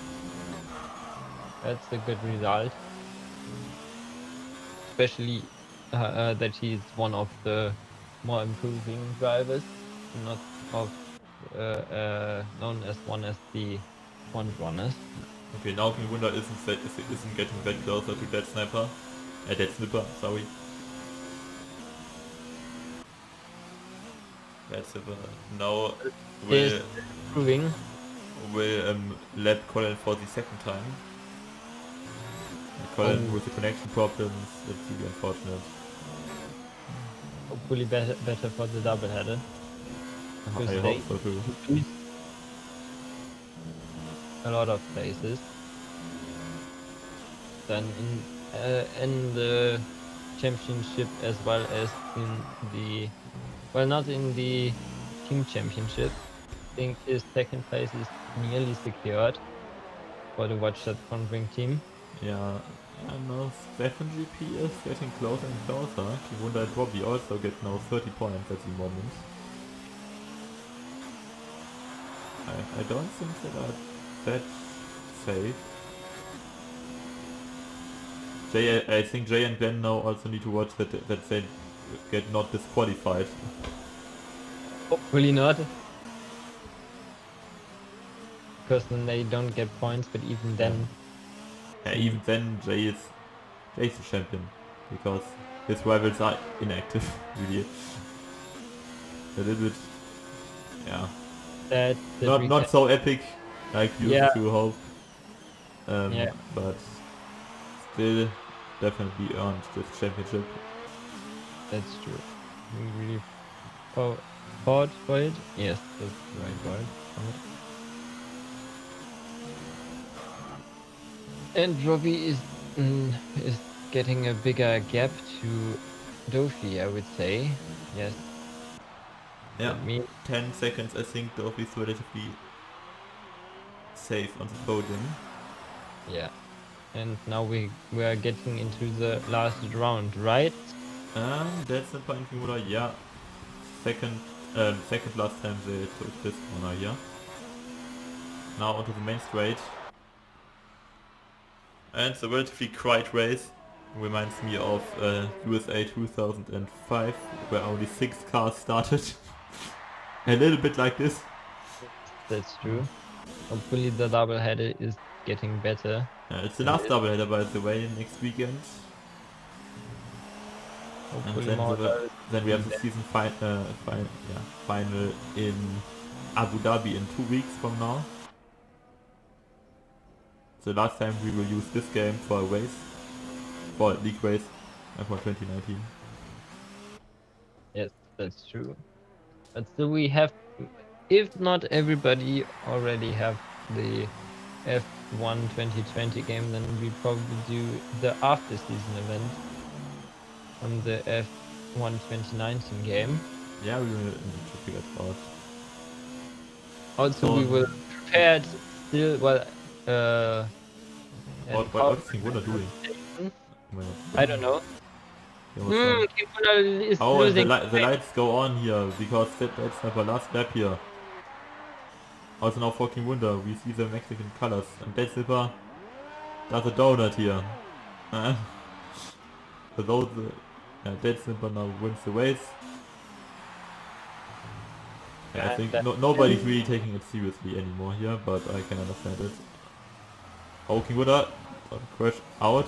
That's a good result. Especially that he's one of the more improving drivers, not of known as one as the front runners. Okay, now King Wunder isn't getting that closer to that sniper. That snipper, sorry. That snipper now Is will improving. lap Colin for the 2nd time. Colin with the connection problems, that's really unfortunate. Hopefully better for the double header. I hope so too. A lot of places. Then in the championship as well as in the, well, not in the team championship. I think his 2nd place is nearly secured for the Watch That Conquering team. Yeah, And now Stefan GP is getting closer and closer. Kiwunda and Robbie also get now 30 points at the moment. I don't think they are that safe. I think Jay and Glenn now also need to watch that they get not disqualified. Hopefully not. Because then they don't get points, but even then... Yeah, even then Jay's the champion. Because his rivals are inactive, really. A little bit... Yeah. Not so epic like you used to hope. But still definitely earned this championship. That's true. We really fought for it. Yes, that's the right word. And Robbie is getting a bigger gap to Dofi, I would say. Yes. Yeah, 10 seconds I think Dofi's relatively safe on the podium. Yeah. And now we are getting into the last round, right? That's the point, Kimura. Yeah. Second last time they took this corner here. Now onto the main straight. And the relatively quiet race reminds me of USA 2005, where only 6 cars started. A little bit like this. That's true. Hopefully the double header is getting better. It's the last double header, by the way, next weekend. Hopefully and then we have the season final in Abu Dhabi in 2 weeks from now. The last time we will use this game for a race, for a league race, and for 2019. Yes, that's true. But still we have, if not everybody already have the F1 2020 game, then we probably do the after season event on the F1 2019 game. Yeah, we will need to figure it out. Also, we will prepare it still. Well, what is Kiwunda doing? I don't know. Kiwunda is oh, losing. The lights go on here because that's our last lap here. Also now for Kiwunda, we see the Mexican colors, and Dead Slipper does a donut here. Although Dead Slipper now wins the race. I think nobody's really taking it seriously anymore here, but I can understand it. Oh, Kiwunda crash out.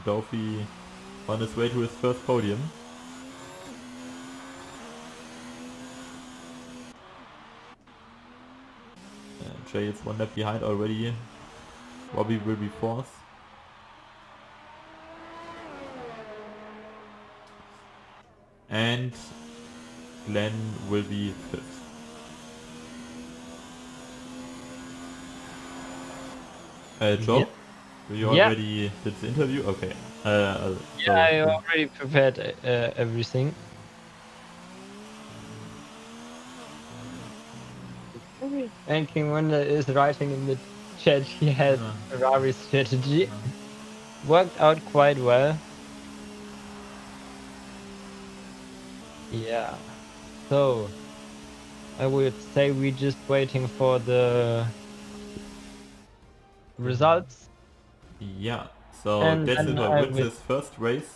Dofi on his way to his first podium. Jay is 1 lap behind already. Robbie will be 4th. And Glenn will be 5th. Joe? You already did the interview? Okay. I already prepared everything. And Kiwunda is writing in the chat he has Ferrari strategy. Worked out quite well. Yeah. So I would say we're just waiting for the results. Yeah. So Dead Silver wins his first race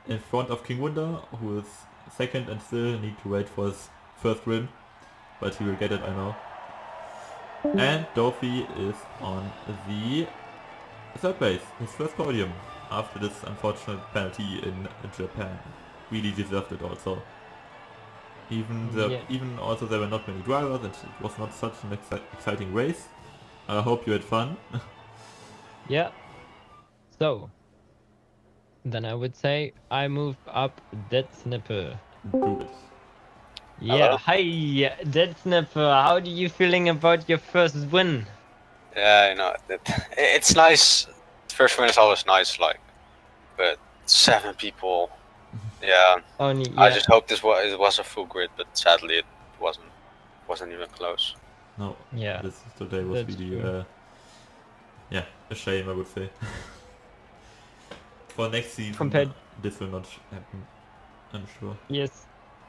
in front of Kiwunda, who is second and still need to wait for his first win. But he will get it, I know. And Dofi is on the 3rd place, his first podium, after this unfortunate penalty in Japan. Really deserved it also. Even also there were not many drivers and it was not such an exciting race. I hope you had fun. Yeah. So then I would say I move up Dead Snipper. Do it. Yeah, hi, Dead Snipper. How are you feeling about your first win? Yeah, you know, it's nice. First win is always nice, like, but 7 people. Yeah. Only, I just hope it was a full grid, but sadly it wasn't. wasn't even close. No. Yeah. This today was That's really true. yeah, a shame, I would say. For next season, Compared- this will not happen, I'm sure. Yes.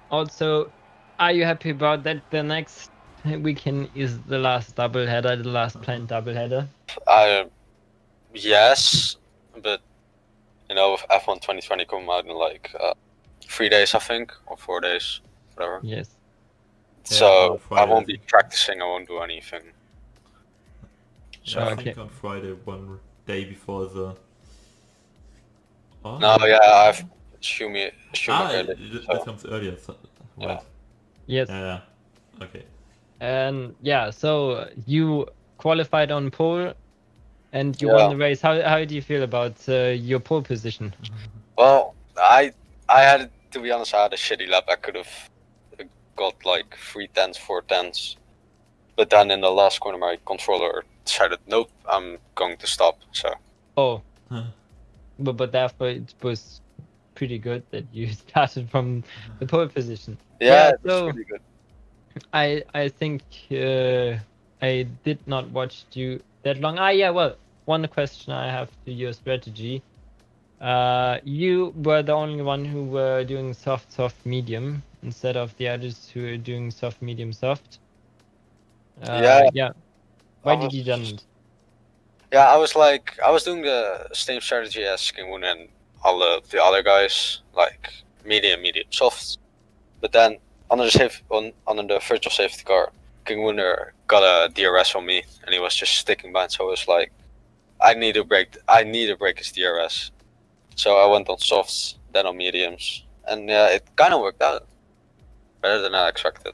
Also, are you happy about that? The next weekend is the last doubleheader, the last planned doubleheader. Yes, but you know, with F1 2020 coming out in like 3 days, I think, or 4 days, whatever. Yes. Yeah, So on Friday, I won't I be think. practicing. I won't do anything. So Yeah, I Okay. think on Friday, one day before the... Oh, no, no. yeah, I've Schumacher. This So comes earlier, so, right. Yes. Yeah, okay. And yeah, so you qualified on pole and you Yeah. won the race. How do you feel about your pole position? well, I had to be honest. I had a shitty lap. I could have got like 3/10, 4/10, but then in the last corner, my controller decided, nope, I'm going to stop. So Oh, Huh. but therefore it was pretty good that you started from the pole position. yeah, it was so really good. I think I did not watch you that long. Yeah, well, one question I have to your strategy. You were the only one who were doing soft, medium instead of the others who were doing soft, medium, soft. Yeah. Yeah. I Why did you was- done it? Yeah, I was doing the same strategy as King Woon and all the other guys, like medium, soft. But then under the virtual safety car, King Wooner got a DRS on me, and he was just sticking behind. So I was like, I need to break his DRS. So I went on softs, then on mediums, and yeah, it kind of worked out better than I expected.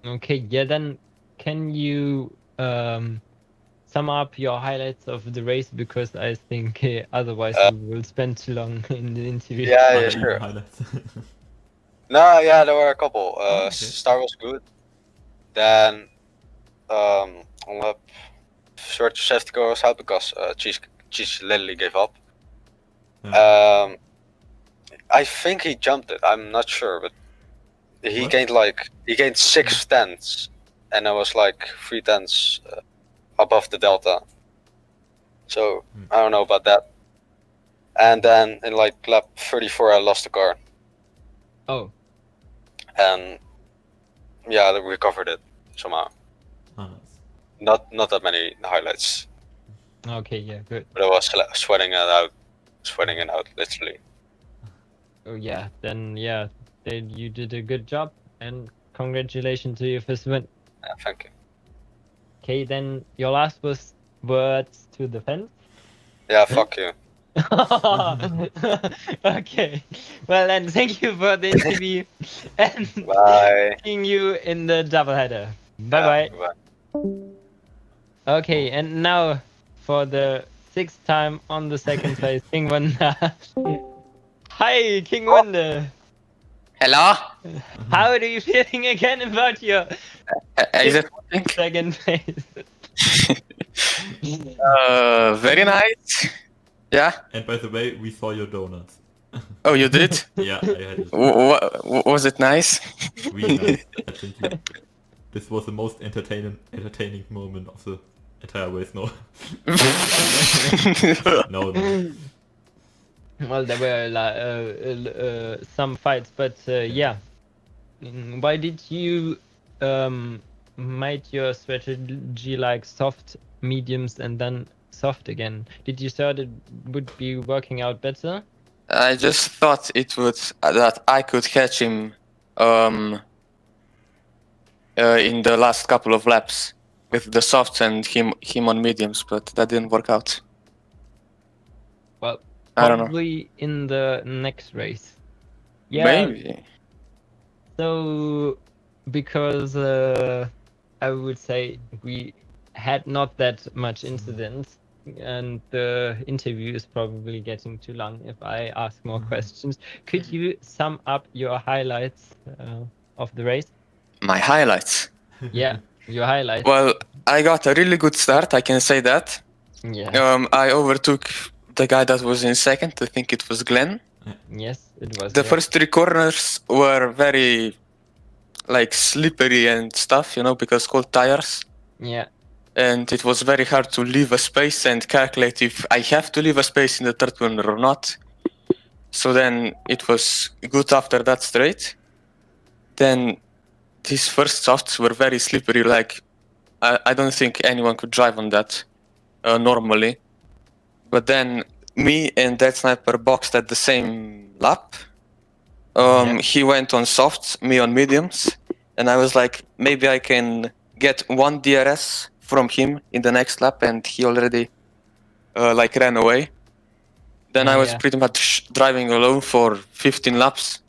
Okay, yeah, then can you sum up your highlights of the race, because I think otherwise we will spend too long in the interview. Yeah, Uneven sure. highlights. No, yeah, there were a couple. Oh, okay. Star was good. Then on lap virtual safety car was out because Cheese literally gave up. Yeah. I think he jumped it. I'm not sure, but he What? gained 6/10, and I was like 3/10 above the delta. So I don't know about that. And then in like lap 34, I lost the car, Oh, and yeah, I recovered it somehow. Oh, nice. Not that many highlights, okay, yeah, good. but I was sweating it out literally. Oh yeah, then yeah, then you did a good job, and congratulations to your first win. Yeah, thank you. Okay, then your last words to the fans. Yeah, fuck you. Okay, well then, thank you for the interview, and Bye. seeing you in the doubleheader. Bye Yeah, bye. Okay, and now for the 6th time on the second place, King Wonder. Hi, King Wonder. Hello? How are you feeling again about your Is it working? second place? Very nice. Yeah. And by the way, we saw your donuts. Oh, you did? Yeah, I had it. Was it nice? Really nice. I think this was the most entertaining moment of the entire race. No. No. Well, there were some fights, but yeah. Why did you made your strategy like soft, mediums, and then soft again? Did you thought it would be working out better? I just thought it would that I could catch him in the last couple of laps with the softs and him on mediums, but that didn't work out. Well, I don't know. probably in the next race. Yeah. Maybe. So, because I would say we had not that much incidents, and the interview is probably getting too long if I ask more questions. Could you sum up your highlights of the race? My highlights. Yeah, your highlights. Well, I got a really good start, I can say that. Yeah. I overtook the guy that was in second. I think it was Glenn. Yes, it was. The yeah. first 3 corners were very like slippery and stuff, because cold tires. Yeah. And it was very hard to leave a space and calculate if I have to leave a space in the third corner or not. So then it was good after that straight. Then these first softs were very slippery. Like I don't think anyone could drive on that normally. But then me and that sniper boxed at the same lap. He went on softs, me on mediums, and I was like, maybe I can get one DRS from him in the next lap, and he already ran away. Then I was pretty much driving alone for 15 laps.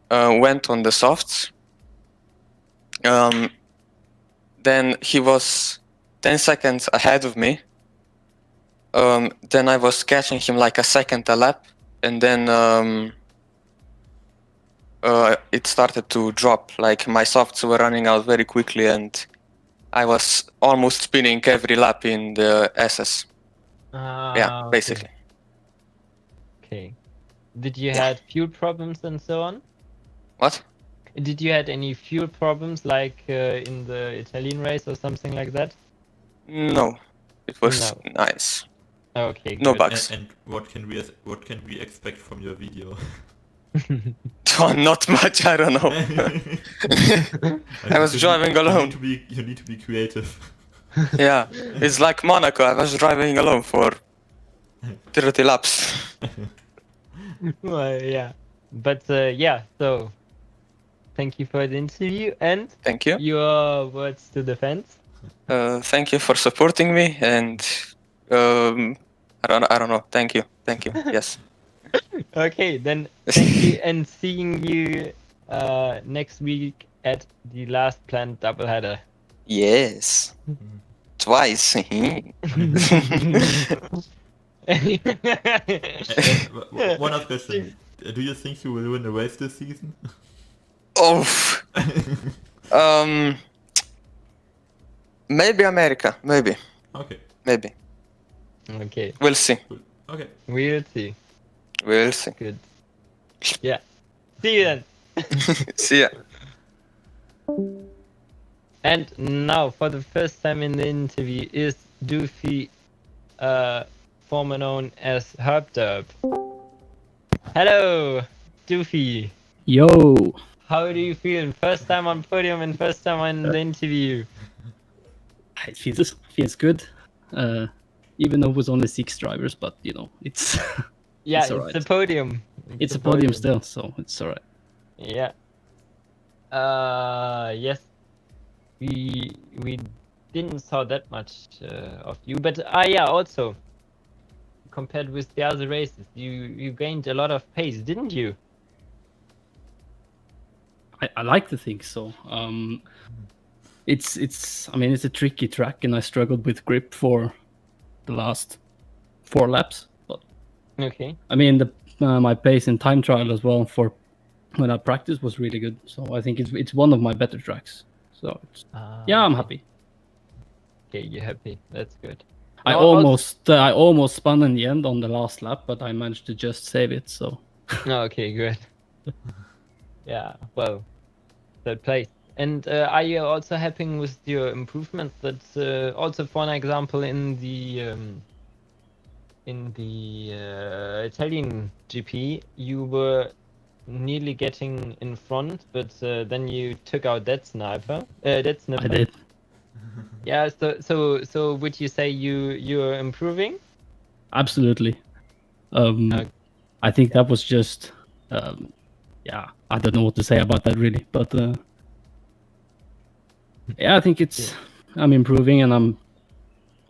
Went on the softs. Then he was 10 seconds ahead of me. Then I was catching him like a second a lap, and then it started to drop. Like my softs were running out very quickly, and I was almost spinning every lap in the SS. Basically. Okay. Did you had fuel problems and so on? What? Did you had any fuel problems like in the Italian race or something like that? No, it was nice. Okay. No good. bugs. And what can we expect from your video? Oh, not much. I don't know. I was driving alone. You need to be creative. Yeah, it's like Monaco. I was driving alone for 30 laps. Well, yeah. But so thank you for the interview and Thank you. Your words to the fans. Thank you for supporting me, and I don't know. Thank you. Yes. Okay, then thank you, and seeing you next week at the last planned doubleheader. Yes. Twice. One other question. Do you think you will win the race this season? Oh. Maybe America. Maybe. Okay. Maybe. Okay. We'll see. Okay. We'll see. We'll see. Good. Yeah. See you then. See ya. And now, for the first time in the interview, is Doofy, former known as Herb. Hello, Doofy. Yo. How do you feel? First time on podium and first time on the interview. It feels good. Even though it was only 6 drivers, but it's Yeah, it's it's alright. a podium. It's a podium still, so it's alright. Yeah. Yes. We didn't saw that much of you, but also compared with the other races, you gained a lot of pace, didn't you? I like to think so. It's a tricky track, and I struggled with grip for the last 4 laps. But Okay. I mean, my pace in time trial as well for when I practiced was really good. So I think it's one of my better tracks. So I'm happy. Okay, you're happy. That's good. I almost spun in the end on the last lap, but I managed to just save it. So. Okay, good. Yeah, well, third place. And are you also happy with your improvement? That's also, for an example, in the Italian GP, you were nearly getting in front, but then you took out that sniper. I did. Yeah. So would you say you're improving? Absolutely. I think that was just. I don't know what to say about that really, but I think I'm improving, and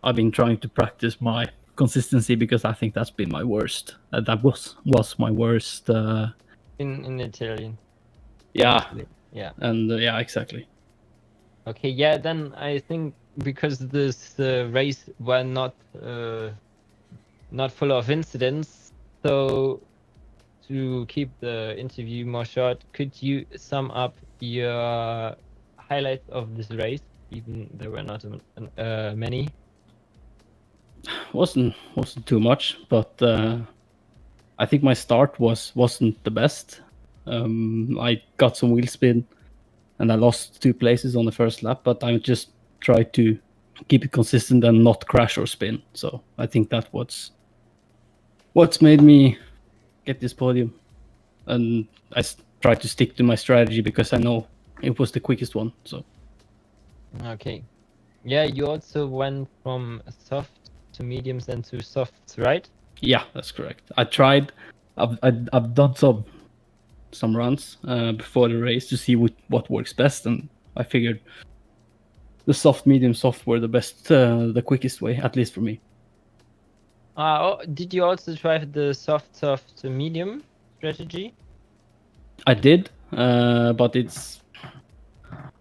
I've been trying to practice my consistency because I think that's been my worst. That was my worst. In Italian. Yeah. Yeah. And exactly. Okay. Yeah. Then I think because this race were not full of incidents, so to keep the interview more short, could you sum up your highlights of this race, even there were not many? Wasn't too much, but I think my start wasn't the best. I got some wheel spin, and I lost 2 places on the first lap. But I just tried to keep it consistent and not crash or spin. So I think that's what's made me get this podium, and I tried to stick to my strategy because I know it was the quickest one. So Okay. Yeah, you also went from soft to mediums and to softs, right? yeah, that's correct. I tried. I've done some runs before the race to see what works best, and I figured the soft, medium, soft were the best, the quickest way, at least for me. Did you also try the soft to medium strategy? I did, but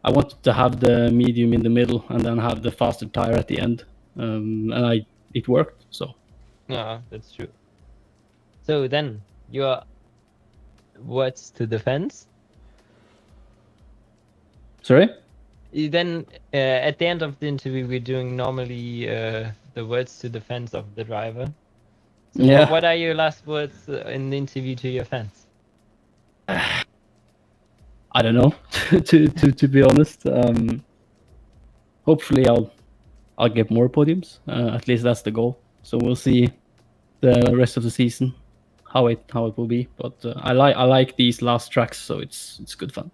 I wanted to have the medium in the middle and then have the faster tire at the end, and it worked. So Yeah, that's true. So then, your words to the fans. sorry. Then, at the end of the interview, we're doing normally the words to the fans of the driver. So Yeah. what are your last words in the interview to your fans? I don't know, to be honest. Hopefully, I'll get more podiums. At least that's the goal. So we'll see the rest of the season how it will be. But I like these last tracks, so it's good fun.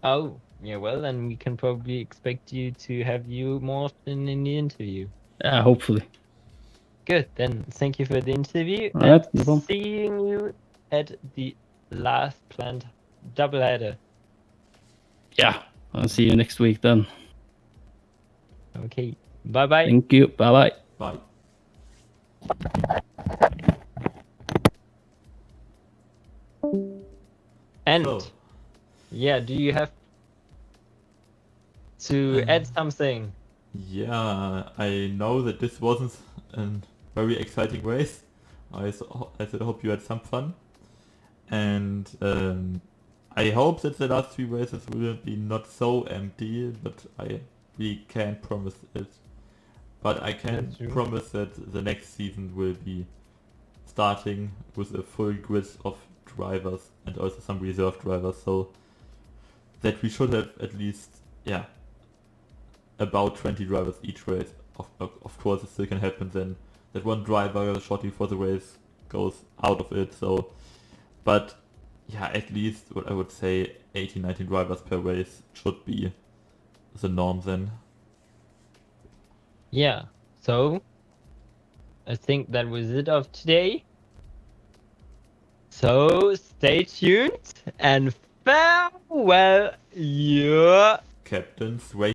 Oh, yeah, well, then we can probably expect you to have you more often in the interview. Hopefully. Good, then thank you for the interview. All right, and no problem. seeing you at the last planned doubleheader. Yeah, I'll see you next week then. Okay, bye-bye. Thank you. Bye bye. Bye. And So, yeah, do you have to add something? yeah, I know that this wasn't a very exciting race. I said hope you had some fun. And I hope that the last 3 races will be not so empty, but I really can't promise it. But I can That's true. promise that the next season will be starting with a full grid of drivers and also some reserve drivers, so that we should have at least, yeah, about 20 drivers each race. Of course, it still can happen then that one driver shortly before the race goes out of it, so, but yeah, at least what I would say 18-19 drivers per race should be the norm then. Yeah, so I think that was it of today. So stay tuned and farewell, your Captain's race.